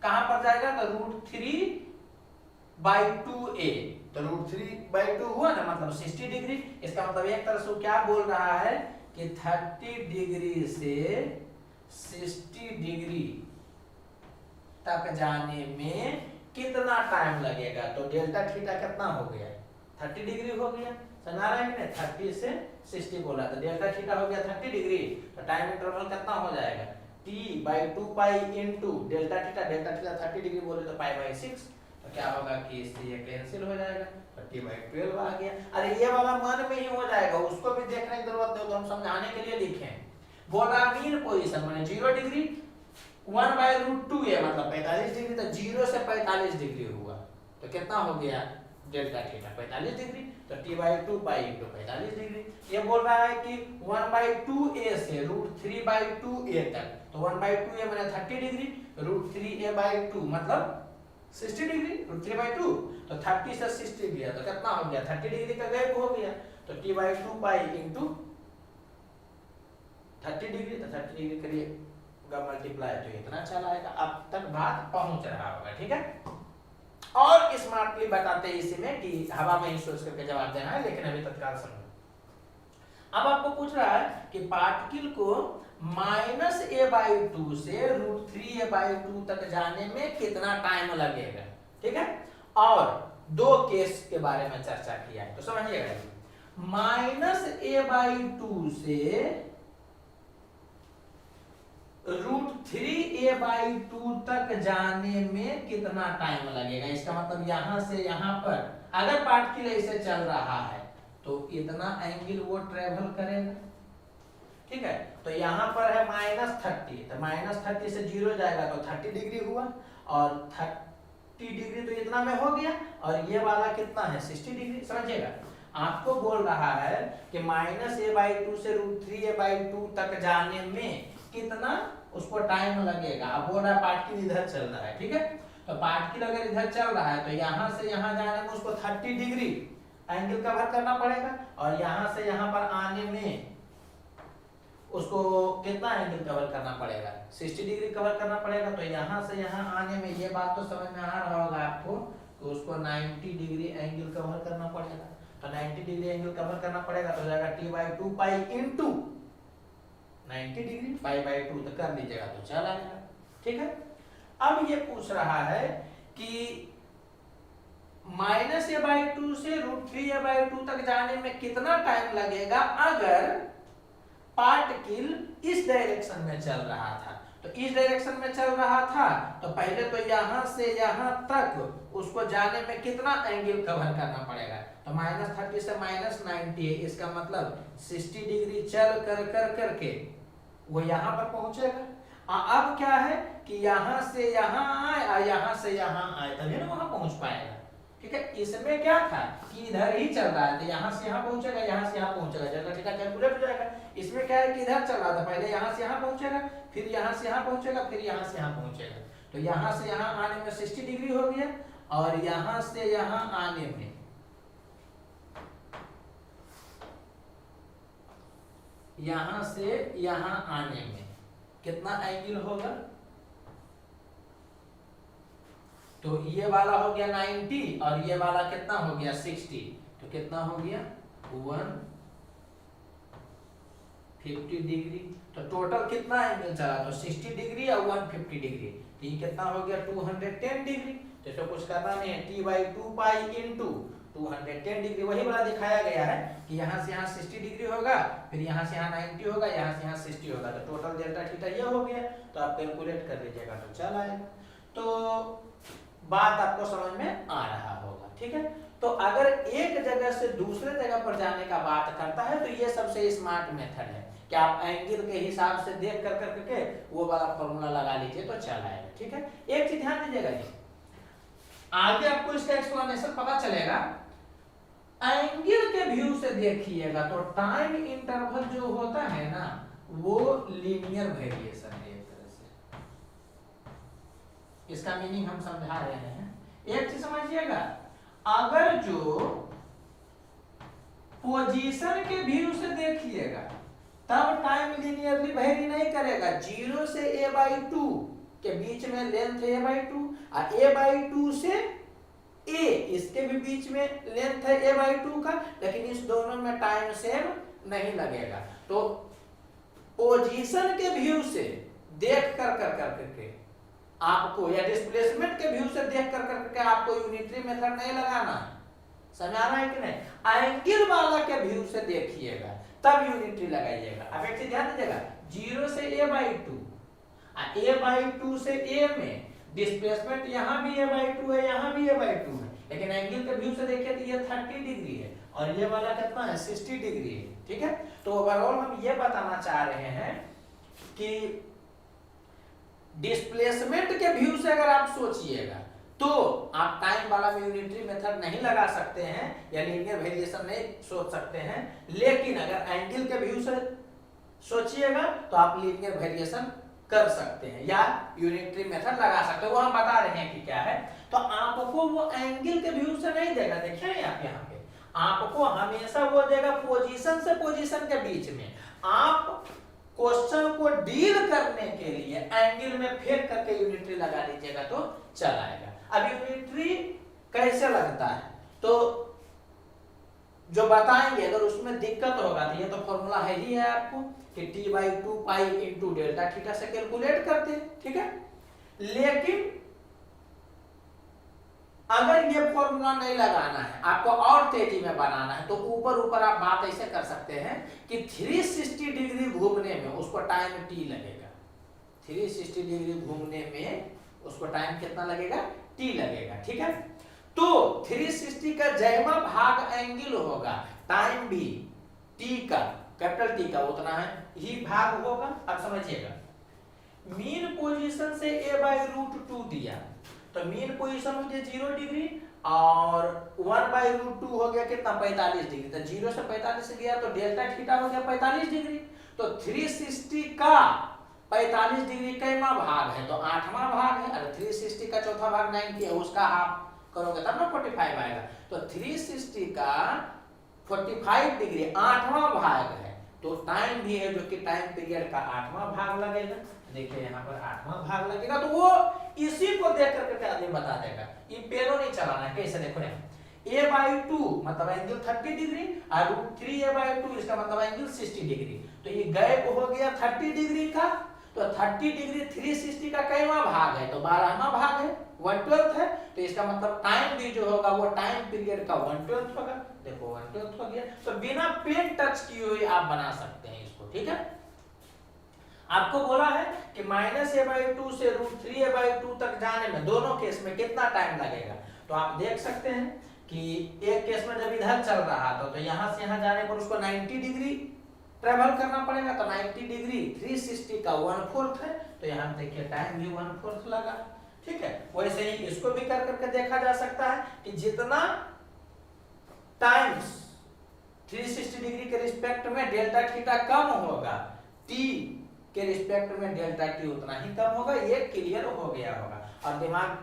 कहां पर जाएगा तो √3/2a, तो √3/2 हुआ ना, मतलब 60 डिग्री। इसका मतलब एक तरह से वो क्या बोल रहा है कि 30 डिग्री से 60 डिग्री तक जाने में कितना टाइम लगेगा। तो डेल्टा थीटा कितना हो गया, 30 डिग्री हो गया, समझा रहे हैं, 30 से 60 बोला तो डेल्टा थीटा हो गया 30 डिग्री, तो टाइम इंटरवल कितना हो जाएगा t/2 पाई इनटू डेल्टा थीटा 30 डिग्री बोले तो पाई/6, तो क्या होगा कि इससे ये कैंसिल हो जाएगा, तो t/12 आ गया। अरे ये वाला मन में ही हो जाएगा, उसको भी देखने की जरूरत नहीं, तो हम समझाने के लिए लिखे हैं। बोल रहा मीन पोजीशन माने 0 डिग्री 1/√2a मतलब 45 डिग्री, तो 0 से 45 डिग्री हुआ तो कितना हो गया डेल्टा थीटा 45 डिग्री, तो t/2 पाई इनटू 45 डिग्री। ये बोल रहा है कि 1/2a से √3/2a तक, तो 1/2a माने 30 डिग्री, √3a/2 मतलब 60 डिग्री, √3/2 तो 30 से 60 गया तो कितना हो गया 30 डिग्री का गैप हो गया, तो t/2 पाई इनटू 30 डिग्री, तो 30 डिग्री करिएगा मल्टीप्लाई तो इतना चला आएगा। अब तक बात पहुंच रहा होगा, ठीक है। और स्मार्टली बताते हैं इसी में कि हवा में ही सोच करके जवाब देना है, लेकिन अभी तत्काल समझो। अब आपको पूछ रहा है कि पार्टिकल को -a/2 से √3a/2 तक जाने में कितना टाइम लगेगा, ठीक है। और दो केस के बारे में चर्चा किया है, तो समझिएगा, -a/2 से √3a/2 तक जाने में कितना टाइम लगेगा। इसका मतलब यहां से यहां पर अगर पार्टिकल ऐसे चल रहा है तो इतना एंगल वो ट्रेवल करेगा, ठीक है। तो यहां पर है -30, तो -30 से 0 जाएगा तो 30 डिग्री हुआ, और 30 डिग्री तो इतना में हो गया, और ये वाला कितना है 60 डिग्री। समझिएगा, आपको बोल रहा है कि -a/2 से √3a/2 तक जाने में कितना उसको टाइम लगेगा। अब बोल रहा है पार्टिकल इधर चल रहा है, ठीक है। तो पार्टिकल अगर इधर चल रहा है तो यहां से यहां जाने में उसको 30 डिग्री एंगल कवर करना पड़ेगा, और यहां से यहां पर आने में उसको कितना एंगल कवर करना पड़ेगा 60 डिग्री कवर करना पड़ेगा। तो यहां से यहां आने में ये बात तो समझ में आ रहा होगा आपको कि उसको 90 डिग्री एंगल कवर करना पड़ेगा। तो 90 डिग्री एंगल कवर करना पड़ेगा तो हो जाएगा t/2 पाई इनटू 90 डिग्री पाई/2, तो कर लीजिएगा तो चल आएगा, ठीक है। अब ये पूछ रहा है कि -a/2 से √3a/2 तक जाने में कितना टाइम लगेगा अगर पार्टिकल इस डायरेक्शन में चल रहा था। तो इस डायरेक्शन में चल रहा था तो पहले तो यहां से यहां तक उसको जाने में कितना एंगल कवर करना पड़ेगा, तो -30 से -90 है, इसका मतलब 60 डिग्री चल करके वो यहां पर पहुंचेगा। अब क्या है कि यहां से यहां आए और यहां से यहां आए तभी ना वहां पहुंच पाएगा, ठीक है। इसमें क्या था कि इधर ही चल रहा है तो यहां से यहां पहुंचेगा, यहां से यहां पहुंचेगा, डेल्टा थीटा कैलकुलेट हो जाएगा। इसमें क्या है कि इधर चल रहा था, पहले यहां से यहां पहुंचेगा, फिर यहां से यहां पहुंचेगा, फिर यहां से यहां पहुंचेगा। तो यहां से यहां आने में 60 डिग्री हो गया, और यहां से यहां आने में यहां से यहां आने में कितना एंगल होगा, तो ये वाला हो गया 90 और ये वाला कितना हो गया 60, तो कितना हो गया 150 डिग्री। तो टोटल कितना एंगल चला, तो 60 डिग्री और 150 डिग्री, तो ये कितना हो गया 210 डिग्री। तो इसको कुछ करना नहीं है, t/2 पाई इनटू 210 डिग्री, वही वाला दिखाया गया है कि यहाँ से यहाँ 60 डिग्री होगा, फिर यहाँ से यहाँ 90 होगा, यहाँ से यहाँ 60 होगा, तो टोटल डेल्टा थीटा ये हो गया। तो आप कैलकुलेट कर लीजिएगा तो चल आएगा। तो बात आपको समझ में आ रहा होगा, ठीक है। तो अगर एक जगह से दूसरे जगह पर जाने का बात करता है तो ये सबसे स्मार्ट मेथड है। कि आप एंगल के हिसाब से देख कर करके वो वाला फॉर्मूला लगा लीजिए तो चल आएगा। ठीक है, एक चीज ध्यान दीजिएगा जी, आगे आपको इसका एक्सप्लेनेशन पता चलेगा। एंगल के व्यू से देखिएगा तो टाइम इंटरवल जो होता है ना वो लीनियर वेरिएशन है एक तरह से। इसका मीनिंग हम समझा रहे हैं। एक चीज समझिएगा, अगर जो पोजीशन के व्यू से देखिएगा तब टाइम लीनियरली वेरी नहीं करेगा। 0 से a/2 के बीच में लेंथ a/2 और a/2 से a इसके भी बीच में लेंथ है a/2 का, लेकिन इस दोनों में टाइम सेम नहीं लगेगा। तो पोजीशन के व्यू से देख कर करके आपको या डिस्प्लेसमेंट के व्यू से देख कर करके आपको यूनिटरी मेथड नहीं लगाना है। समझ आ रहा है कि नहीं? एंगल वाला के व्यू से देखिएगा तब यूनिटरी लगाइएगा। अब एक चीज ध्यान दीजिएगा, 0 से a/2 a/2 से a में डिस्प्लेसमेंट यहाँ भी a/2 है, यहाँ भी a/2 है, लेकिन एंगल के व्यू से देखिए तो ये 30 डिग्री है और ये वाला कितना है 60 डिग्री है। ठीक है, तो ओवरऑल हम ये बताना चाह रहे हैं कि डिस्प्लेसमेंट के व्यू से अगर आप सोचिएगा तो आप टाइम वाला में यूनिटरी मेथड नहीं लगा सकते हैं या लीनियर वेरिएशन नहीं सोच सकते हैं, लेकिन अगर एंगल के व्यू से सोचिएगा तो आप लीनियर वेरिएशन कर सकते हैं या यूनिटरी मेथड लगा सकते हैं। वो हम बता रहे हैं कि क्या है। तो आपको वो एंगल के व्यू से नहीं देगा, देखिए आप यहाँ पे आपको हमेशा वो देगा पोजीशन से पोजीशन के बीच में। आप क्वेश्चन को डील करने के लिए एंगल में फेंक करके यूनिटरी लगा लीजिएगा तो चल आएगा। अब यूनिटरी कैसे लगता है तो जो बताएंगे, अगर उसमें दिक्कत होगा तो ये तो फॉर्मूला है ही है आपको कि t/2 pi into delta theta से कैलकुलेट करते हैं। ठीक है, लेकिन अगर ये फॉर्मूला नहीं लगाना है, आपको और तेजी में बनाना है, तो ऊपर ऊपर आप बात ऐसे कर सकते हैं कि 360 डिग्री घूमने में उसको टाइम t लगेगा। 360 डिग्री घूमने में उसको टाइम कितना लगेगा? t लगेगा। ठीक है, तो 360 का जैमा भाग एंगल होगा, टाइम भी t का कैपिटल T का उतना है ही भाग होगा। अब समझिएगा, मीन पोजीशन से a/√2 दिया तो मीन पोजीशन हो गया 0 डिग्री और 1/√2 हो गया कितना 45 डिग्री। तो 0 से 45 गया तो डेल्टा थीटा हो गया 45 डिग्री। तो 360 का 45 डिग्री कैमा भाग है तो 8वां भाग है। अरे 360 का चौथा भाग 90 है, उसका हाफ करोगे तब ना 45 आएगा। तो 360 का 45 डिग्री 8वां भाग है, तो टाइम भी है जो कि टाइम पीरियड का 8वां भाग लगेगा। देखिए यहाँ पर 8वां भाग लगेगा, तो वो इसी को देख करके आदमी बता देगा। ये पेनो नहीं चलाना है, कैसे देखो ना, a/2 मतलब एंगल 30 डिग्री और √3a/2 इसका मतलब एंगल 60 डिग्री। तो ये गैप हो गया 30 डिग्री का, तो 30 डिग्री 360 का कैवा भाग है तो 12वां भाग है, 1/12 है। तो इसका मतलब टाइम भी जो होगा वो टाइम पीरियड का 1/12 होगा। देखो 1/12 हो गया। तो बिना पेन टच किए हुए आप बना सकते हैं इसको। ठीक है, आपको बोला है कि -a/2 से √3a/2 तक जाने में दोनों केस में कितना टाइम लगेगा। तो आप देख सकते हैं कि एक केस में जब इधर चल रहा था तो यहाँ से यहाँ जाने पर उसको 90 डिग्री ट्रेवल करना पड़ेगा। तो 90 डिग्री 360 का 1/4 है, तो यहाँ देखिए टाइम भी 1/4 लगा। ठीक है, वैसे ही इसको भी कर करके देखा जा सकता है कि जितना टाइम्स 360 डिग्री के रिस्पेक्ट में डेल्टा थीटा कम होगा, t के रिस्पेक्ट में डेल्टा t उतना ही कम होगा। ये क्लियर हो गया होगा। और दिमाग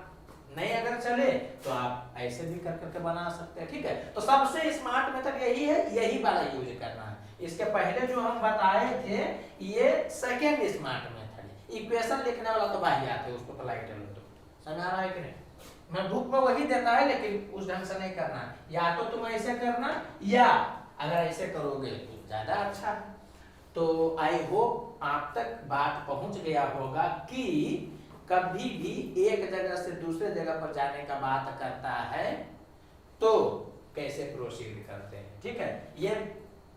नहीं अगर चले तो आप ऐसे भी कर करके बना सकते हैं। ठीक है, तो सबसे स्मार्ट मेथड यही है, यही वाला यूज करना है। इसके पहले जो हम बताए थे ये सेकेंड स्मार्ट मेथड है। इक्वेशन लिखने वाला तो बाहियात है, उसको तो लाइट लो। तो समझ आ रहा है कि नहीं? मैं बुक में वही देता है लेकिन उस ढंग से नहीं करना। या तो तुम ऐसे करना या अगर ऐसे करोगे तो ज्यादा अच्छा है। तो आई होप आप तक बात पहुंच गया होगा कि कभी भी एक जगह से दूसरे जगह पर जाने का बात करता है तो कैसे प्रोसीड करते हैं। ठीक है, ये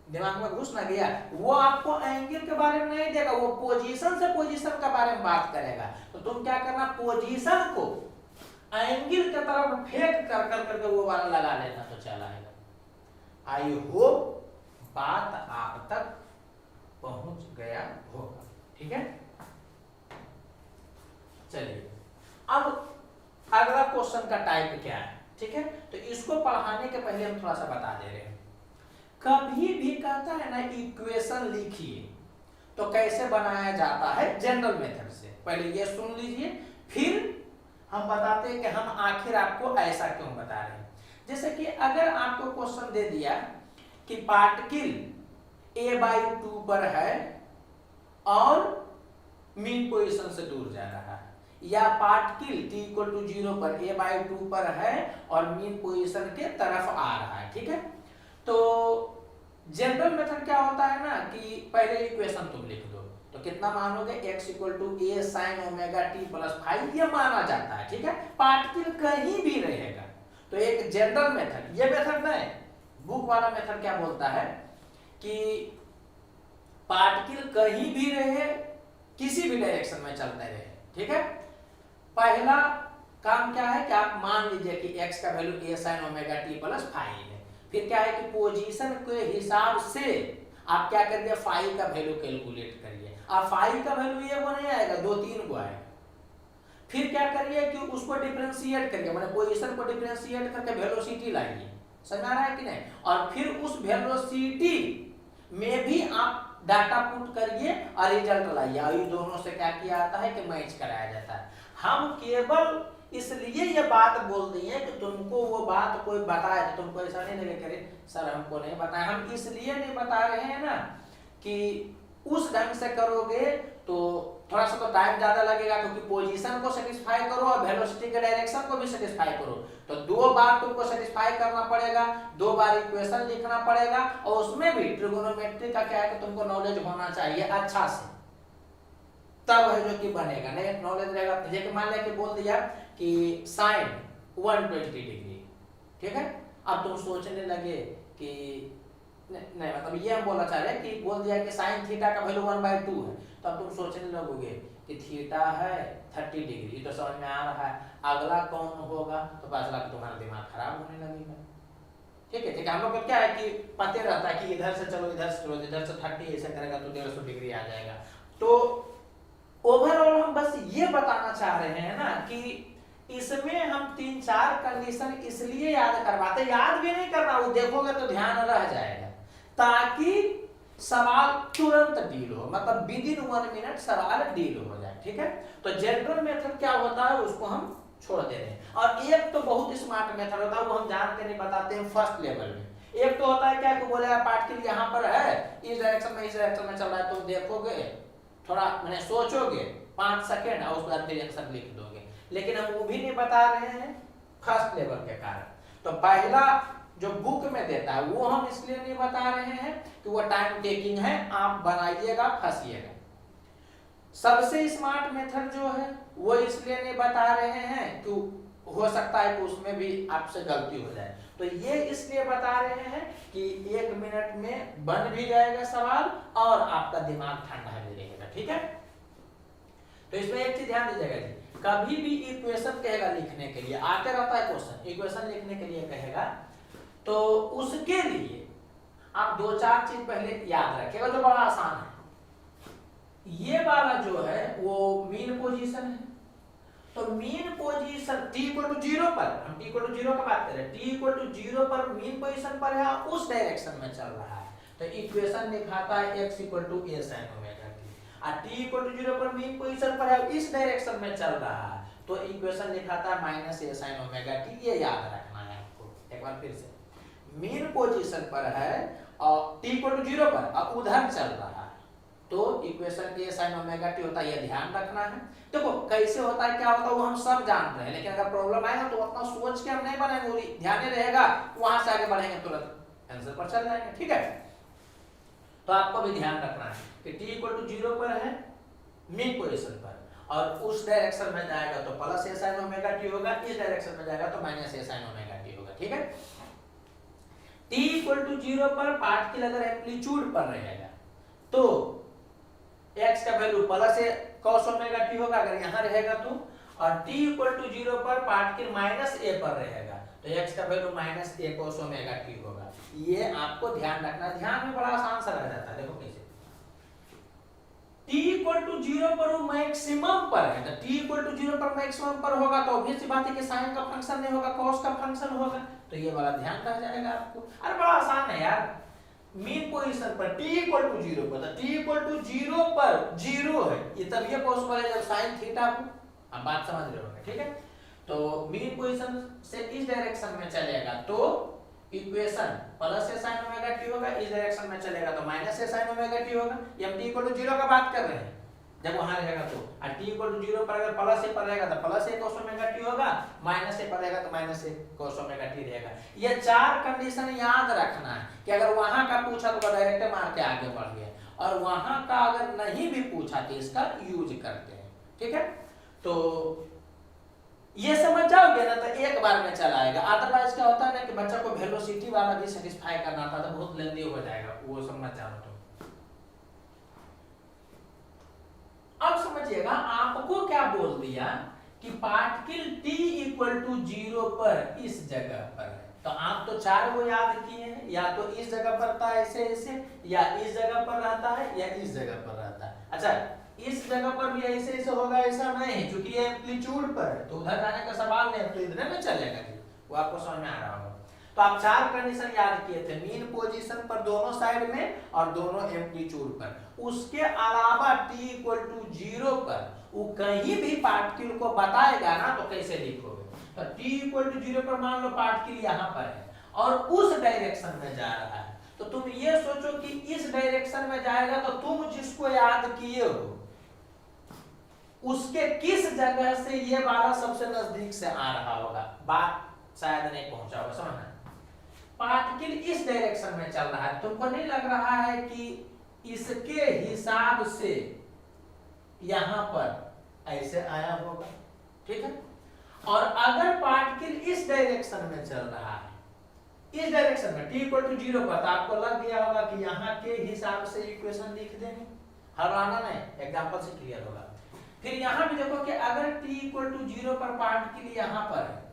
दिमाग में घुस ना गया। वो आपको एंगल के बारे में नहीं देगा, वो पोजीशन से पोजीशन के बारे में बात करेगा। तो तुम क्या करना, पोजीशन को एंगल के तरफ फेंक कर करके वो वाला लगा लेना तो चला आएगा। आई होप बात आप तक पहुंच गया होगा। ठीक है, चलिए अब अगला क्वेश्चन का टाइप क्या है। ठीक है, तो इसको पढ़ाने के पहले हम थोड़ा सा बता दे रहे हैं। कभी भी कहता है ना इक्वेशन लिखिए तो कैसे बनाया जाता है जनरल मेथड से, पहले ये सुन लीजिए, फिर हम बताते हैं कि हम आखिर आपको ऐसा क्यों बता रहे हैं। जैसे कि अगर आपको क्वेश्चन दे दिया कि पार्टिकल a/2 पर है और मीन पोजीशन से दूर जा रहा है, या पार्टिकल t=0 पर a/2 पर है और मीन पोजीशन के तरफ आ रहा है। ठीक है, तो जनरल मेथड क्या होता है ना कि पहले इक्वेशन तुम लिख दो, तो कितना मानोगे x = a sin omega t + phi, ये माना जाता है। ठीक है, पार्टिकल कहीं भी रहेगा तो एक जनरल मेथड, ये मेथड नहीं, बुक वाला मेथड क्या बोलता है कि पार्टिकल कहीं भी रहे, किसी भी डायरेक्शन में चलते रहे। ठीक है, पहला काम क्या है कि आप मान लीजिए कि x का value a sin omega t + phi है। फिर क्या है कि पोजीशन के हिसाब से आप क्या करिए, फाई का वैल्यू कैलकुलेट करिए। अब फाई का वैल्यू ये वो नहीं आएगा, 2-3 को आएगा। फिर क्या करिए कि उसको डिफरेंशिएट करिए, माने पोजीशन को डिफरेंशिएट करके वेलोसिटी लाइए। समझ आ रहा है कि नहीं? और फिर उस वेलोसिटी में भी आप डाटा पुट करिए और रिजल्ट लाइए, और ये दोनों से क्या किया जाता है कि मैच कराया जाता है। हम केवल इसलिए ये बात बोल दी है कि तुमको वो बात कोई बताए तो तुमको ऐसा नहीं लगे करे सर हमको नहीं बताया। हम इसलिए नहीं बता रहे हैं ना कि उस ढंग से करोगे तो थोड़ा सा तो टाइम ज्यादा लगेगा, क्योंकि पोजीशन को सेटिस्फाई करो और वेलोसिटी के डायरेक्शन को भी सेटिस्फाई करो, तो 2 बार तुमको सेटिस्फाई करना पड़ेगा, 2 बार इक्वेशन लिखना पड़ेगा, और उसमें भी ट्रिगोनोमेट्री का क्या है कि तुमको नॉलेज होना चाहिए अच्छा से, तब है जो कि बनेगा। नहीं नॉलेज रहेगा तो जैसे मान लिया कि बोल दिया कि साइन 120 डिग्री, ठीक है, अब तुम सोचने लगे कि नहीं मतलब ये हम बोलना चाह रहे हैं कि बोल दिया कि साइन थीटा का वैल्यू 1/2 है, तो अब तुम सोचने लगोगे कि थीटा है 30 डिग्री, तो समझ में आ रहा है, अगला कौन होगा, तो पता चला कि तुम्हारा दिमाग खराब होने लगेगा। ठीक है, ठीक है, हम लोग को क्या है कि पता रहता है कि इधर से चलो इधर से चलो, इधर से 30 ऐसे करेगा तो 150 डिग्री आ जाएगा। तो ओवरऑल हम बस ये बताना चाह रहे हैं ना कि इसमें हम 3-4 कंडीशन इसलिए याद करवाते, याद भी नहीं करना, वो देखोगे तो ध्यान रह जाएगा, ताकि सवाल तुरंत डील हो, मतलब विदिन 1 मिनट सवाल डील हो जाए। ठीक है, तो जनरल मेथड क्या होता है उसको हम छोड़ दे रहे हैं, और एक तो बहुत स्मार्ट मेथड होता है, वो हम जान के नहीं बताते हैं फर्स्ट लेवल में। एक तो होता है क्या कि बोलेगा पार्टिकल यहाँ पर है, इस डायरेक्शन में इस डायरेक्शन में चल रहा है, तुम देखोगे थोड़ा मैंने सोचोगे 5 सेकेंड और उसके बाद रिएक्शन लिख दोगे, लेकिन हम वो भी नहीं बता रहे हैं फर्स्ट लेवल के कारण। तो पहला जो बुक में देता है वो हम इसलिए नहीं बता रहे हैं कि वो टाइम टेकिंग है, आप बनाइएगा फंसिएगा। सबसे स्मार्ट मेथड जो है वो इसलिए नहीं बता रहे हैं कि हो सकता है कि उसमें भी आपसे गलती हो जाए, तो ये इसलिए बता रहे हैं कि 1 मिनट में बन भी जाएगा सवाल और आपका दिमाग ठंडा भी रहेगा। ठीक है, तो इसमें एक चीज ध्यान दीजिएगा जी, कभी भी इक्वेशन कहेगा लिखने के लिए, आते रहता है क्वेश्चन, इक्वेशन लिखने के लिए कहेगा तो उसके लिए आप 2-4 चीज पहले याद रखिएगा जो बड़ा आसान है। ये वाला जो है वो मीन पोजीशन है, तो मीन पोजीशन t=0 पर, हम t=0 का बात कर रहे हैं, t=0 पर मीन पोजीशन पर है, उस डायरेक्शन में चल रहा है, तो इक्वेशन लिखाता है x = a sin omega t, और t=0 पर मीन पोजीशन पर है, इस डायरेक्शन में चल रहा है, तो इक्वेशन लिखाता है -a sin ओमेगा t। ये याद रखना है आपको। एक बार फिर से, मीन पोजीशन पर है और t=0 पर और उधर चल रहा है, तो equation a sin omega t होता है, ये ध्यान रखना है। देखो कैसे होता है क्या होता है वो हम सब जान रहे हैं, लेकिन अगर प्रॉब्लम आएगा तो उतना सोच के हम नहीं बनेंगे, वो ध्यान ही रहेगा, वहां से आगे बढ़ेंगे तुरंत आंसर पर चल जाएंगे। ठीक है, तो आपको भी ध्यान रखना है कि t=0 पर है मीन पोजीशन पर, और उस डायरेक्शन में जाएगा तो +a sin ओमेगा t होगा, इस डायरेक्शन में जाएगा तो -a sin ओमेगा t होगा। ठीक है, t=0 पर पार्टिकल अगर एम्पलीट्यूड पर रहेगा तो x का value +a cos omega t होगा अगर यहाँ रहेगा तो, और t=0 पर पार्टिकल -a पर रहेगा तो x का value -a cos omega t होगा। ये आपको ध्यान रखना, ध्यान में बड़ा आसान सा रह जाता है। देखो कैसे, t इक्वल टू 0 पर वो मैक्सिमम पर है, तो t इक्वल टू 0 पर मैक्सिमम पर होगा तो ऑब्वियस सी बात है कि साइन का फंक्शन नहीं होगा, cos का फंक्शन होगा। तो ये वाला ध्यान रह जाएगा आपको। अरे बड़ा आसान है यार, मीन पोजीशन पर t इक्वल टू 0 पर, तो t इक्वल टू 0 पर 0 है, ये तब ये पॉसिबल है जब साइन थीटा हो। अब बात समझ रहे होंगे, ठीक है। तो मीन पोजीशन से इस डायरेक्शन में चलेगा तो इक्वेशन प्लस ए sin ओमेगा टी होगा, इस डायरेक्शन में चलेगा तो माइनस ए sin ओमेगा टी होगा। ये हम t इक्वल टू 0 का बात कर रहे हैं, जब वहां रहेगा तो, और t इक्वल टू 0 पर अगर प्लस ए पर रहेगा तो प्लस ए cos ओमेगा टी होगा, माइनस ए पर रहेगा तो माइनस ए cos ओमेगा टी रहेगा। ये चार कंडीशन याद रखना है कि अगर वहां का पूछा तो डायरेक्ट मार के आगे बढ़ गए, और वहां का अगर नहीं भी पूछा तो इसका यूज करते हैं, ठीक है। तो ये समझ जाओगे ना तो एक बार में चला आएगा। अदरवाइज क्या होता है ना कि बच्चा को वेलोसिटी वाला भी सेटिस्फाई करना था तो बहुत लेंदी हो जाएगा, वो समझ जाओ। तो अब समझिएगा आपको क्या बोल दिया कि पार्टिकल t इक्वल टू 0 पर इस जगह पर है, तो आप तो चार को याद किए हैं, या तो इस जगह पर था ऐसे ऐसे, या इस जगह पर रहता है, या इस जगह पर रहता है। अच्छा, इस जगह पर भी ऐसे ऐसे होगा, ऐसा नहीं है क्योंकि ये एम्पलीट्यूड पर है तो उधर जाने का सवाल नहीं, तो इधर में चलेगा जी, वो आपको समझ में आ रहा होगा। तो आप चार कंडीशन याद किए थे, मीन पोजीशन पर दोनों साइड में और दोनों एम्पलीट्यूड पर। उसके अलावा t इक्वल टू 0 पर वो कहीं भी पार्टिकल को बताएगा ना तो कैसे लिखोगे, तो t इक्वल टू 0 पर मान लो पार्टिकल यहाँ पर है और उस डायरेक्शन में जा रहा है, तो तुम ये सोचो कि इस डायरेक्शन में जाएगा तो तुम जिसको याद किए हो उसके किस जगह से ये वाला सबसे नजदीक से आ रहा होगा। बात शायद नहीं पहुंचा होगा, समझना। पार्टिकल इस डायरेक्शन में चल रहा है, तुमको नहीं लग रहा है कि इसके हिसाब से यहां पर ऐसे आया होगा, ठीक है। और अगर पार्टिकल इस डायरेक्शन में चल रहा है, इस डायरेक्शन में t इक्वल टू 0 पर, तो आपको लग गया होगा कि यहाँ के हिसाब से इक्वेशन लिख देंगे, हराना नहीं, एग्जांपल से क्लियर होगा। फिर यहाँ भी देखो कि अगर t इक्वल टू 0 पर पार्टिकल यहाँ पर है,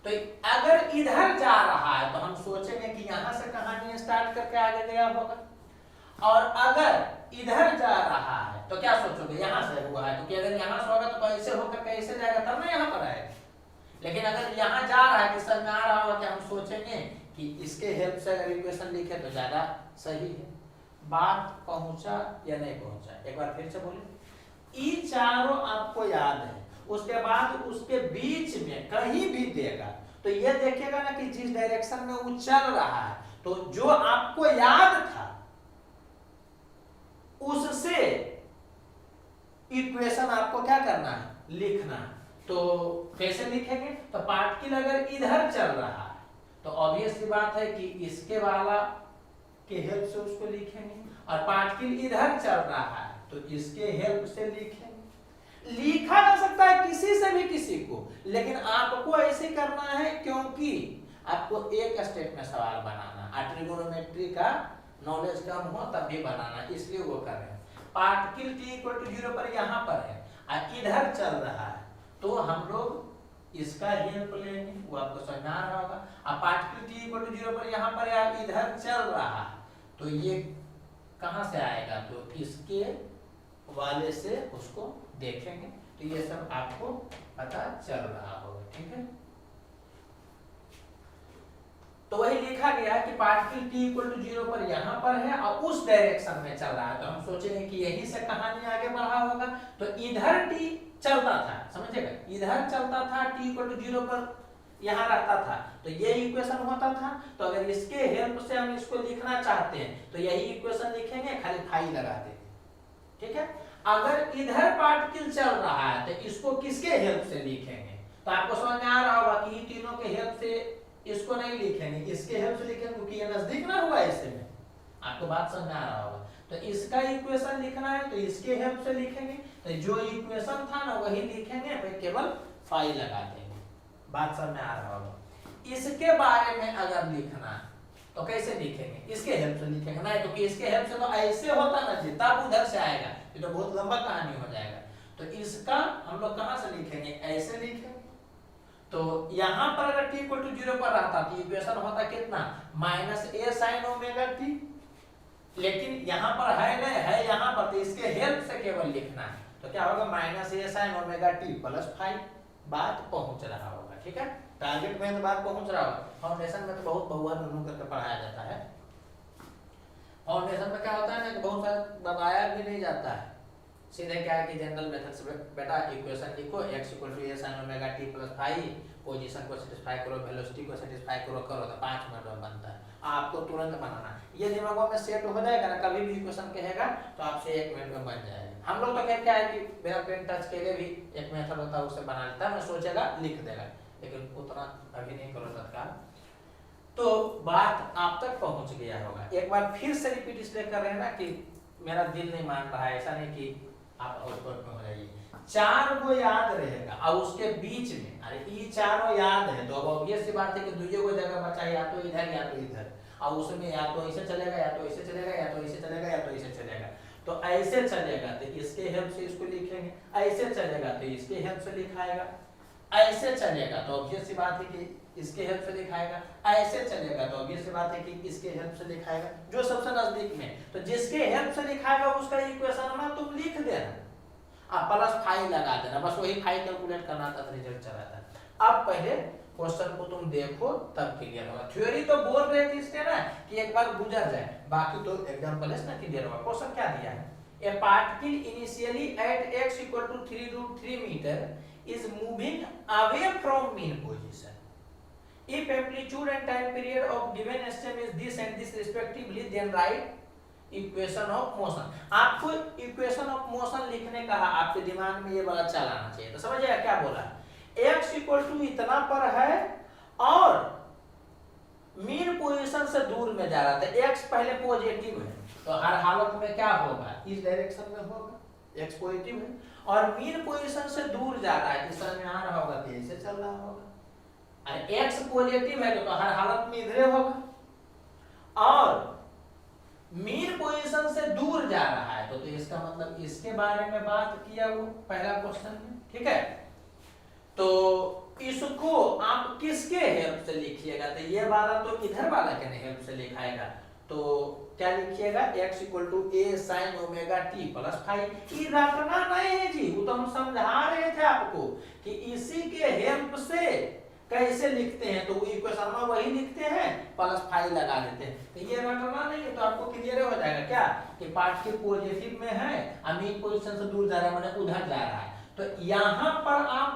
तो अगर इधर जा रहा है तो हम सोचेंगे कि यहाँ से कहानी स्टार्ट करके आगे गया होगा, और अगर इधर जा रहा है तो क्या सोचोगे, यहाँ से हुआ है, क्योंकि अगर यहाँ से होगा तो ऐसे होकर कैसे जाएगा, तब ना यहाँ पर आएगा। लेकिन अगर यहाँ जा रहा है, किस में आ रहा होगा, कि हम सोचेंगे कि इसके हेल्प से अगर इक्वेशन लिखे तो ज्यादा सही है। बात पहुंचा या नहीं पहुंचा, एक बार फिर से बोले। ये चारों आपको याद है, उसके बाद उसके बीच में कहीं भी देगा तो ये देखेगा ना कि जिस डायरेक्शन में वो चल रहा है, तो जो आपको याद था उससे इक्वेशन आपको क्या करना है, लिखना है। तो कैसे लिखेंगे, तो पार्टिकल अगर इधर चल रहा है तो ऑब्वियस सी बात है कि इसके वाला के हेल्प से उसको लिखेंगे, और पार्टिकल इधर चल रहा है तो इसके हेल्प से लिखेंगे। लिखा जा सकता है किसी से भी किसी को, लेकिन आपको ऐसे करना है क्योंकि आपको एक स्टेप में सवाल बनाना, ट्रिगोनोमेट्री का नॉलेज कम हो तब भी बनाना, इसलिए वो कर रहे हैं। पार्टिकल t इक्वल टू 0 पर यहाँ पर है और इधर चल रहा है, तो हम लोग इसका हेल्प लेंगे, वो आपको समझ में आ रहा होगा। अब पार्टिकल t इक्वल टू 0 पर यहाँ पर या इधर चल रहा है, तो ये कहाँ से आएगा, तो इसके वाले से उसको देखेंगे, तो ये सब आपको पता चल रहा होगा, ठीक है। तो वही लिखा गया कि पार्टिकल t इक्वल टू 0 पर यहाँ पर है और उस डायरेक्शन में चल रहा है, तो हम सोचेंगे कि यहीं से कहानी आगे बढ़ा होगा। तो इधर t चलता था, समझिएगा, इधर चलता था, t इक्वल टू 0 पर यहाँ रहता था, तो ये इक्वेशन होता था। तो अगर इसके हेल्प से हम इसको लिखना चाहते हैं तो यही इक्वेशन लिखेंगे, खाली फाई लगा देंगे, ठीक है। अगर इधर पार्टिकल चल रहा है तो इसको किसके हेल्प से लिखेंगे, तो आपको समझ में आ रहा होगा कि तीनों के हेल्प से इसको नहीं लिखेंगे, इसके हेल्प से लिखेंगे, क्योंकि ये नजदीक ना हुआ इससे में, आपको बात समझ में आ रहा होगा। तो इसका इक्वेशन लिखना है तो इसके हेल्प से लिखेंगे, तो जो इक्वेशन था ना वही लिखेंगे, फिर केवल फाई लगा देंगे, बात समझ में आ रहा होगा। इसके बारे में अगर लिखना तो कैसे लिखेंगे, इसके हेल्प से लिखेंगे ना, क्योंकि इसके हेल्प से तो ऐसे होता ना जी, तब उधर से आएगा, ये तो बहुत लंबा कहानी हो जाएगा। तो इसका हम लोग कहां से लिखेंगे, ऐसे लिखेंगे। तो यहां पर अगर t इक्वल टू 0 पर रहता तो इक्वेशन होता कितना, -a sin ओमेगा t, लेकिन यहाँ पर है नहीं, है यहाँ पर, तो इसके हेल्प से केवल लिखना है। तो क्या होगा, minus a sine omega t plus five. बात पहुंच रहा होगा, ठीक है, टारगेट में तो बात पहुंच रहा होगा। फाउंडेशन में तो बहुत बहुआ नुनू करके पढ़ाया जाता है। फाउंडेशन में क्या होता है ना कि बहुत सारा बताया भी नहीं जाता है, सीधे क्या है कि जनरल मेथड से बेटा इक्वेशन लिखो, x equal to a sine omega t plus five, position को सेटिस्फाई करो, वेलोसिटी को सेटिस्फाई करो तो 5 मिनट में बनता है। आपको तुरंत बनाना है, ये दिमागों में सेट हो जाएगा ना, कभी भी इक्वेशन कहेगा तो आपसे 1 मिनट में बन जाएगा। हम लोग तो क्या है कि बिना पेन टच के लिए भी एक मेथड होता है उससे बना लेता है, मैं सोचेगा लिख देगा, लेकिन उतना अभी नहीं करो तत्काल। तो बात आप तक पहुंच गया होगा। एक बार फिर से रिपीट इसलिए कर रहे हैं ना कि मेरा दिल नहीं मान रहा है, ऐसा नहीं कि आप आउटपुट में हो जाइए। 4 को याद रहेगा और उसके बीच में, अरे ये चारों याद है तो अब ऑब्वियस सी बात है कि दुइये को जगह बचा, या तो इधर या तो इधर, और उसमें या तो ऐसे चलेगा या तो ऐसे चलेगा या तो ऐसे चलेगा या तो ऐसे चलेगा। तो ऐसे चलेगा तो इसके हेल्प से इसको लिखेंगे, ऐसे चलेगा तो इसके हेल्प से लिखाएगा, ऐसे चलेगा तो ऑब्वियस सी बात है कि इसके हेल्प से लिखाएगा, ऐसे चलेगा तो ऑब्वियस सी बात है कि इसके हेल्प से लिखाएगा, जो सबसे नजदीक में। तो जिसके हेल्प से लिखाएगा उसका इक्वेशन में तुम लिख देना, प्लस 5 लगा देना, बस वही 5 कैलकुलेट करना था, रिजल्ट चला था। अब पहले क्वेश्चन को तुम देखो तब क्लियर होगा। थ्योरी तो बोल रहे थे इसने ना कि एक बार गुजर जाए, बाकी तो एग्जांपल है ना क्लियर होगा। क्वेश्चन क्या दिया है, a particle initially at x equal to 3√3 metre is moving away from mean position. If amplitude and time period of given stem is this and this respectively, then write equation of motion। आपको equation of motion लिखने का आपके दिमाग में ये बड़ा चलाना चाहिए। तो समझिए क्या बोला, x इक्वल टू इतना पर है और मीन पोजीशन से दूर में जा रहा था, x पहले पॉजिटिव है तो हर हालत में क्या होगा, इस डायरेक्शन में होगा, x पॉजिटिव है और मीन पोजीशन से दूर जा रहा है, इस तरह में आ रहा होगा तो ऐसे चल रहा होगा। x पॉजिटिव है तो हर हालत में इधर होगा और मीन पोजीशन से दूर जा रहा है तो इसका मतलब इसके बारे में बात किया वो पहला क्वेश्चन में, ठीक है। तो इसको आप किसके हेल्प से लिखिएगा, तो ये वाला तो इधर वाला के हेल्प से लिखाएगा, तो क्या लिखिएगा, x equal to a sine omega t plus 5। ये रटना नहीं है जी, वो तो हम समझा रहे थे आपको कि इसी के हेल्प से कैसे लिखते हैं, तो इक्वेशन में वही लिखते हैं प्लस 5 लगा देते हैं। तो ये रटना नहीं है, तो आपको क्लियर हो जाएगा क्या कि पार्टिकल पॉजिटिव में है, मीन पोजीशन से दूर जा रहा है माने उधर जा रहा है। तो यहाँ पर आप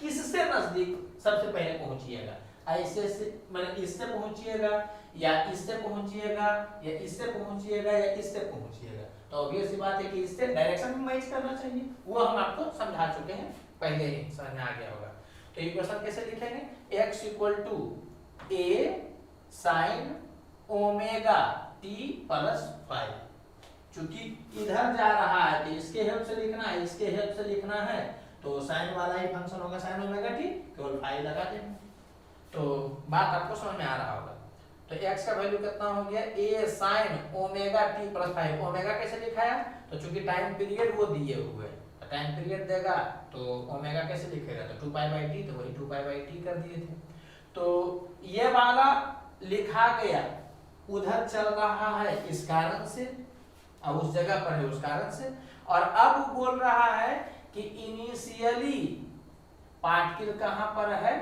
किससे नजदीक सबसे पहले पहुंचिएगा, ऐसे से माने इससे पहुंचिएगा या इससे पहुंचिएगा या इससे पहुंचिएगा या इससे पहुंचिएगा। तो ऑब्वियस सी बात है कि इससे डायरेक्शन में मैच करना चाहिए, वो हम आपको समझा चुके हैं पहले ही, समझ में आ गया होगा। तो इक्वेशन कैसे लिखेंगे, x equal to a sine omega t plus 5। चूंकि इधर जा रहा है तो इसके हेल्प से लिखना है, इसके हेल्प से लिखना है, तो साइन वाला ही फंक्शन होगा साइन ओमेगा टी, केवल 5 लगा देंगे। तो बात आपको समझ में आ रहा होगा। तो x का वैल्यू कितना हो गया, a sign omega t plus 5। Omega कैसे लिखा है, तो चूंकि टाइम पीरियड वो दिए हुए हैं, टाइम पीरियड देगा तो ओमेगा कैसे लिखेगा, तो 2π/t, तो वही 2π/t कर दिए थे। तो ये वाला लिखा गया, उधर चल रहा है इस कारण से और उस जगह पर है उस कारण से, और अब बोल रहा है कि इनिशियली पार्टिकल कहां पर है,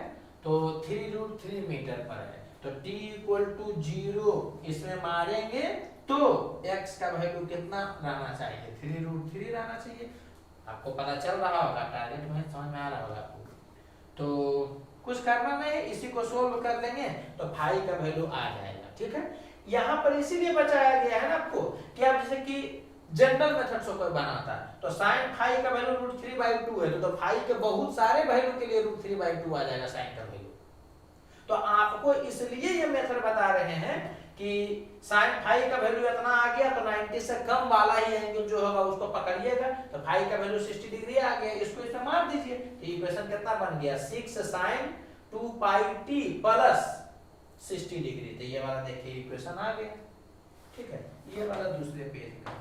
तो 3√3 मीटर पर है, तो t इक्वल टू 0 इसमें मारेंगे तो x का वैल्यू कितना रहना चाहिए, 3√3 रहना चाहिए। आपको पता चल रहा होगा, टारगेट में समझ में आ रहा होगा आपको। तो कुछ करना नहीं है, इसी को सोल्व कर लेंगे तो फाई का वैल्यू आ जाएगा, ठीक है। यहाँ पर इसीलिए बताया गया है ना आपको कि आप जैसे कि जनरल मेथड से कोई बनाता है तो साइन फाई का वैल्यू √3/2 है, तो फाई के बहुत सारे वैल्यू के लिए √3/2 आ जाएगा साइन का वैल्यू। तो आपको इसलिए ये मेथड बता रहे हैं कि साइन फाई का वैल्यू इतना आ गया तो 90 से कम वाला ही एंगल जो होगा उसको पकड़िएगा, तो फाई का वैल्यू 60 डिग्री आ गया, इसको इसमें मार दीजिए। तो इक्वेशन कितना बन गया, 6 sin 2πt प्लस 60 डिग्री। तो ये वाला देखिए इक्वेशन आ गया, ठीक है। ये वाला दूसरे पेज का,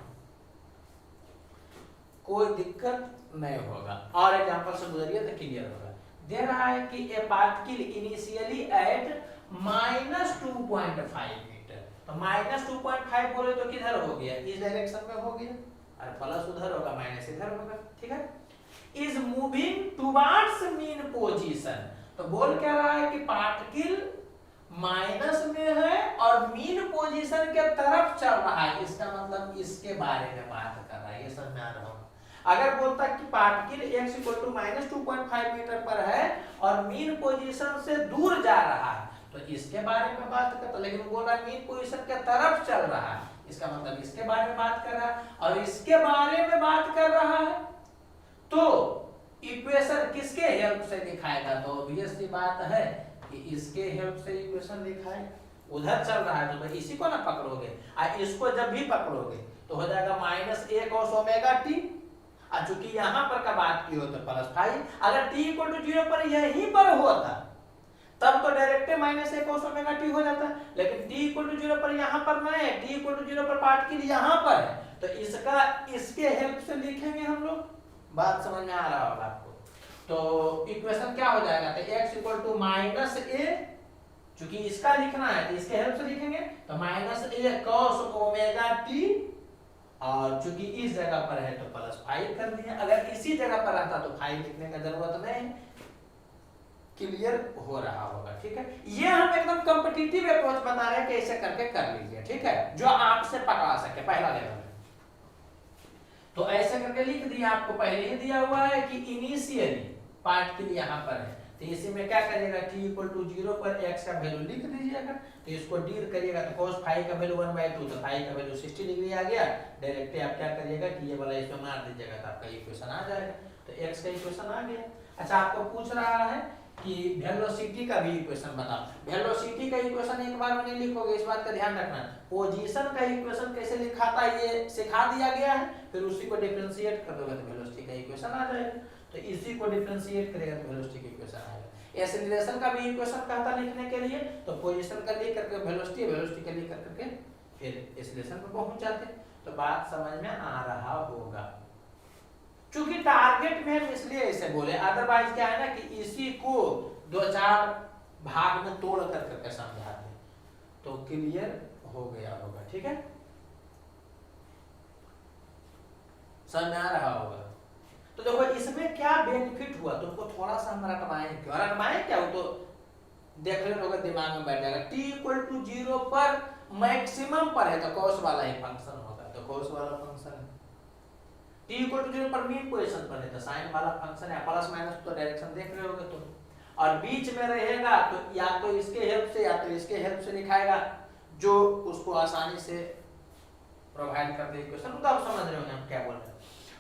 कोई दिक्कत नहीं होगा, और एग्जांपल से गुजरिए तो क्लियर होगा। दे रहा है कि a particle initially at -2.5 metre, तो -2.5 बोले तो किधर हो गया, इस डायरेक्शन में हो गया, और प्लस उधर होगा, माइनस इधर होगा, ठीक है। Is moving towards mean position, तो बोल क्या रहा है कि पार्टिकल माइनस में है और मीन पोजीशन के तरफ चल रहा है, इसका मतलब इसके बारे में बात कर रहा है, ये समझ में आ रहा होगा। अगर बोलता कि पार्टिकल x = -2.5 मीटर पर है और मीन पोजीशन से दूर जा रहा है, तो इसके बारे में बात करता, लेकिन बोल रहा है मीन पोजीशन के तरफ चल रहा है, इसका मतलब इसके बारे में बात कर रहा है, और इसके बारे में बात कर रहा है, तो इक्वेशन किसके हेल्प से दिखाएगा, तो ऑब्वियस सी बात है कि इसके हेल्प से इक्वेशन दिखाएगा। उधर चल रहा है तो भाई इसी को ना पकड़ोगे, और इसको जब भी पकड़ोगे तो हो जाएगा -1 cos ओमेगा t, और चूंकि यहाँ पर का बात की हो तो +5, अगर t = 0 पर यहीं पर होता तब तो डायरेक्ट -1 cos ओमेगा t हो जाता, लेकिन t = 0 पर यहाँ पर नहीं है, t = 0 पर पार्टिकल यहाँ पर है, तो इसका इसके हेल्प से लिखेंगे हम लोग, बात समझ में आ रहा होगा आपको। तो इक्वेशन क्या हो जाएगा, तो x = -a, चूंकि इसका लिखना है तो इसके हेल्प से लिखेंगे, तो -a cos ओमेगा t, और चूंकि इस जगह पर है तो +5 कर दिया, अगर इसी जगह पर रहता तो 5 लिखने का जरूरत नहीं, क्लियर हो रहा होगा, ठीक है। ये हम एकदम कॉम्पिटिटिव अप्रोच बता रहे हैं कि ऐसे करके कर लीजिए, ठीक है, जो आपसे पकड़ा सके पहला लेवल में। तो ऐसे करके लिख दिया, आपको पहले ही दिया हुआ है कि इनिशियली पार्टिकल यहाँ पर है, तो इसी में क्या करिएगा, t = 0 पर x का वैल्यू लिख दीजिएगा, तो इसको डील करिएगा तो cos फाई का वैल्यू 1/2, तो फाई का वैल्यू 60 डिग्री आ गया, डायरेक्टली आप क्या करिएगा कि ये वाला इसमें मार दीजिएगा, तो आपका इक्वेशन आ जाएगा, तो x का इक्वेशन आ गया। अच्छा, आपको पूछ रहा है कि वेलोसिटी का भी इक्वेशन बताओ, वेलोसिटी का इक्वेशन एक बार में नहीं लिखोगे, इस बात का ध्यान रखना, पोजीशन का इक्वेशन कैसे लिखाता है ये सिखा दिया गया है, फिर उसी को डिफरेंशिएट कर दोगे तो वेलोसिटी का इक्वेशन आ जाएगा, तो इसी को डिफरेंशिएट करेगा तो वेलोसिटी का इक्वेशन आएगा। एक्सीलरेशन का भी इक्वेशन कहता लिखने के लिए, तो पोजीशन का लिख करके वेलोसिटी, वेलोसिटी का लिख करके फिर एक्सीलरेशन पर पहुंच जाते, तो बात समझ में आ रहा होगा। चूंकि टारगेट में हम इसलिए ऐसे बोले, अदरवाइज क्या है ना कि इसी को 2-4 भाग में तोड़ कर करके समझाते, तो क्लियर हो गया होगा, ठीक है, समझ में आ रहा होगा। तो देखो इसमें क्या बेनिफिट हुआ, तुमको थोड़ा सा हम रटवाएं, क्यों रटवाएं क्या, वो तो देख लेना होगा, दिमाग में बैठ जाएगा। t = 0 पर मैक्सिमम पर है तो cos वाला ही फंक्शन होगा, तो cos वाला फंक्शन है, t = 0 पर मीन पोजीशन पर है तो sin वाला फंक्शन है, प्लस माइनस तो डायरेक्शन देख रहे होगे तुम, और बीच में रहेगा तो या तो इसके हेल्प से या तो इसके हेल्प से लिखाएगा, जो उसको आसानी से प्रोवाइड कर दे इक्वेशन, तो आप समझ रहे होंगे हम क्या बोल रहे हैं।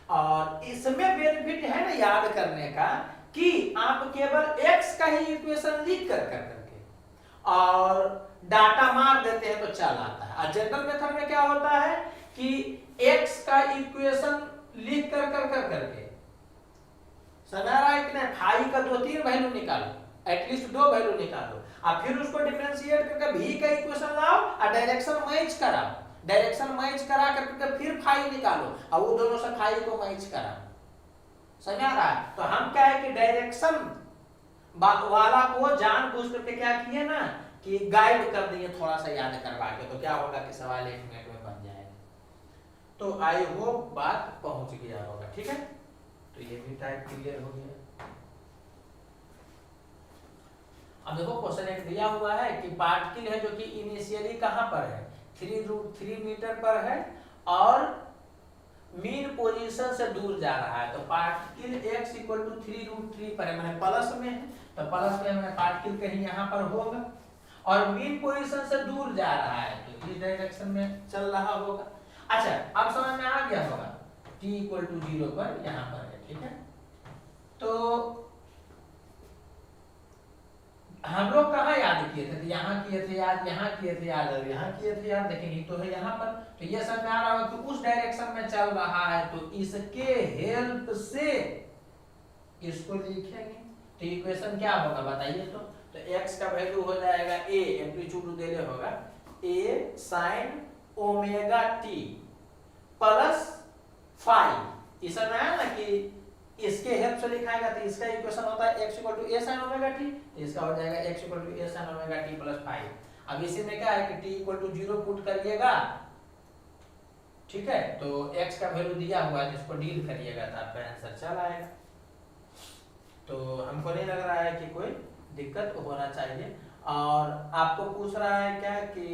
और इसमें बेनिफिट है ना याद करने का कि आप केवल x का ही इक्वेशन लिख कर करके और डाटा मार देते हैं तो चल आता है, और जनरल मेथड में क्या होता है कि x का इक्वेशन लिख कर करके फाई का 2-3 वैल्यू निकालो, एटलीस्ट 2 वैल्यू निकालो, और फिर उसको डिफरेंशिएट करके v का इक्वेशन लाओ और डायरेक्शन मैच कराओ, डायरेक्शन मैच करा करके फिर फाई निकालो और वो दोनों से फाई को मैच कराओ, समझ आ रहा है। तो हम क्या है कि डायरेक्शन वाला को जानबूझ करके क्या किए ना कि गाइड कर दिए, थोड़ा सा याद करवा के, तो क्या होगा कि सवाल 1 मिनट में बन जाएगा। तो आई होप बात पहुंच गया होगा, ठीक है, तो ये भी टाइप क्लियर हो गया। अब देखो क्वेश्चन एक दिया हुआ है कि पार्टिकल है जो कि इनिशियली कहां पर है, 3√3 मीटर पर है और मीन पोजीशन से दूर जा रहा है, तो पार्टिकल x = 3√3 पर है, मैंने प्लस में है तो प्लस में मैंने पार्टिकल कहीं यहाँ पर होगा, और मीन पोजीशन से दूर जा रहा है तो इस डायरेक्शन में चल रहा होगा। अच्छा, अब समझ में आ गया होगा, t = 0 पर यहाँ पर है, ठीक है। तो हम लोग कहाँ याद किए थे, यहाँ किए थे याद, यहाँ किए थे याद, और यहाँ किए थे याद, लेकिन तो है यहाँ पर, तो ये समझ में आ रहा होगा कि उस डायरेक्शन में चल रहा है तो इसके हेल्प से इसको लिखेंगे, तो इक्वेशन क्या होगा बताइए, तो x का वैल्यू हो जाएगा a, एम्पलीट्यूड देले होगा a sin omega t plus phi, इसमें आया ना कि इसके हेल्प से लिखाएगा तो इसका इक्वेशन होता है x = a sin omega t, तो इसका हो जाएगा x = a sin omega t plus phi, अब इसी में क्या है कि t इक्वल टू 0 पुट करिएगा, ठीक है, तो x का वैल्यू दिया हुआ है जिसको डील करिएगा तो आपका आंसर चल आएगा। तो हमको नहीं लग रहा है कि कोई दिक्कत होना चाहिए। और आपको पूछ रहा है क्या कि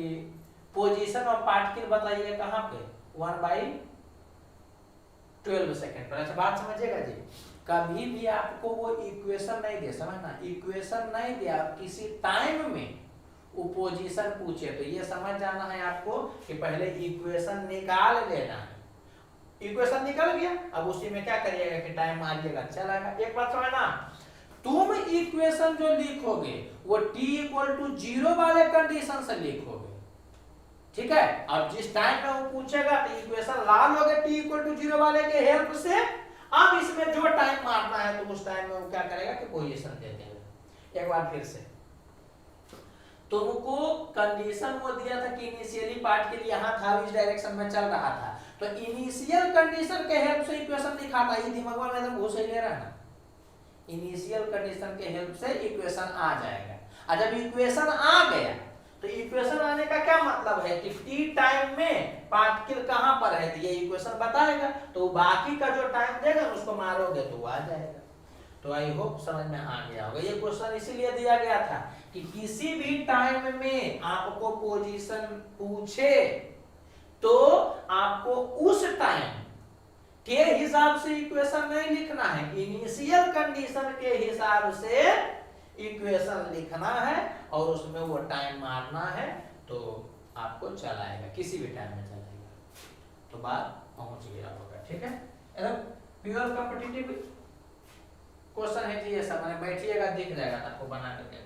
पोजीशन ऑफ पार्टिकल बताइए कहाँ पे, 1/12 सेकेंड पर। अच्छा बात समझिएगा जी, कभी भी आपको वो इक्वेशन नहीं दे, समझना, इक्वेशन नहीं दिया, किसी टाइम में वो पोजीशन पूछे तो ये समझ जाना है आपको कि पहले इक्वेशन निकाल लेना है। इक्वेशन निकल गया, अब उसी में क्या करिएगा कि टाइम मारिएगा, चलेगा। एक बात समझना, तुम इक्वेशन जो लिखोगे वो t इक्वल टू 0 वाले कंडीशन से लिखोगे, ठीक है। अब जिस टाइम में वो पूछेगा तो इक्वेशन ला लोगे t इक्वल टू 0 वाले के हेल्प से। अब इसमें जो टाइम मारना है तो उस टाइम में वो क्या करेगा कि पोजीशन दे देगा। एक बार फिर से, तुमको कंडीशन वो दिया था कि इनिशियली पार्ट के लिए यहाँ था, इस डायरेक्शन में चल रहा था, तो इनिशियल कंडीशन के हेल्प से इक्वेशन लिखा था। ये दिमाग में एकदम घुस ही ले रहा है ना, इनिशियल कंडीशन के हेल्प से इक्वेशन आ जाएगा। और जब इक्वेशन आ गया तो इक्वेशन आने का क्या मतलब है कि टी टाइम में पार्टिकल कहां पर है, तो ये इक्वेशन बताएगा, तो बाकी का जो टाइम देगा उसको मारोगे तो वो आ जाएगा। तो आई होप समझ में आ गया होगा। ये क्वेश्चन इसीलिए दिया गया था कि किसी भी टाइम में आपको पोजीशन पूछे तो आपको उस टाइम के हिसाब से इक्वेशन नहीं लिखना है, इनिशियल कंडीशन के हिसाब से इक्वेशन लिखना है और उसमें वो टाइम मारना है, तो आपको चलाएगा, किसी भी टाइम में चलाएगा। तो बात पहुंच गया होगा, ठीक है। एकदम प्योर कॉम्पिटिटिव क्वेश्चन है जी, ये सब बैठिएगा दिख जाएगा आपको बना करके।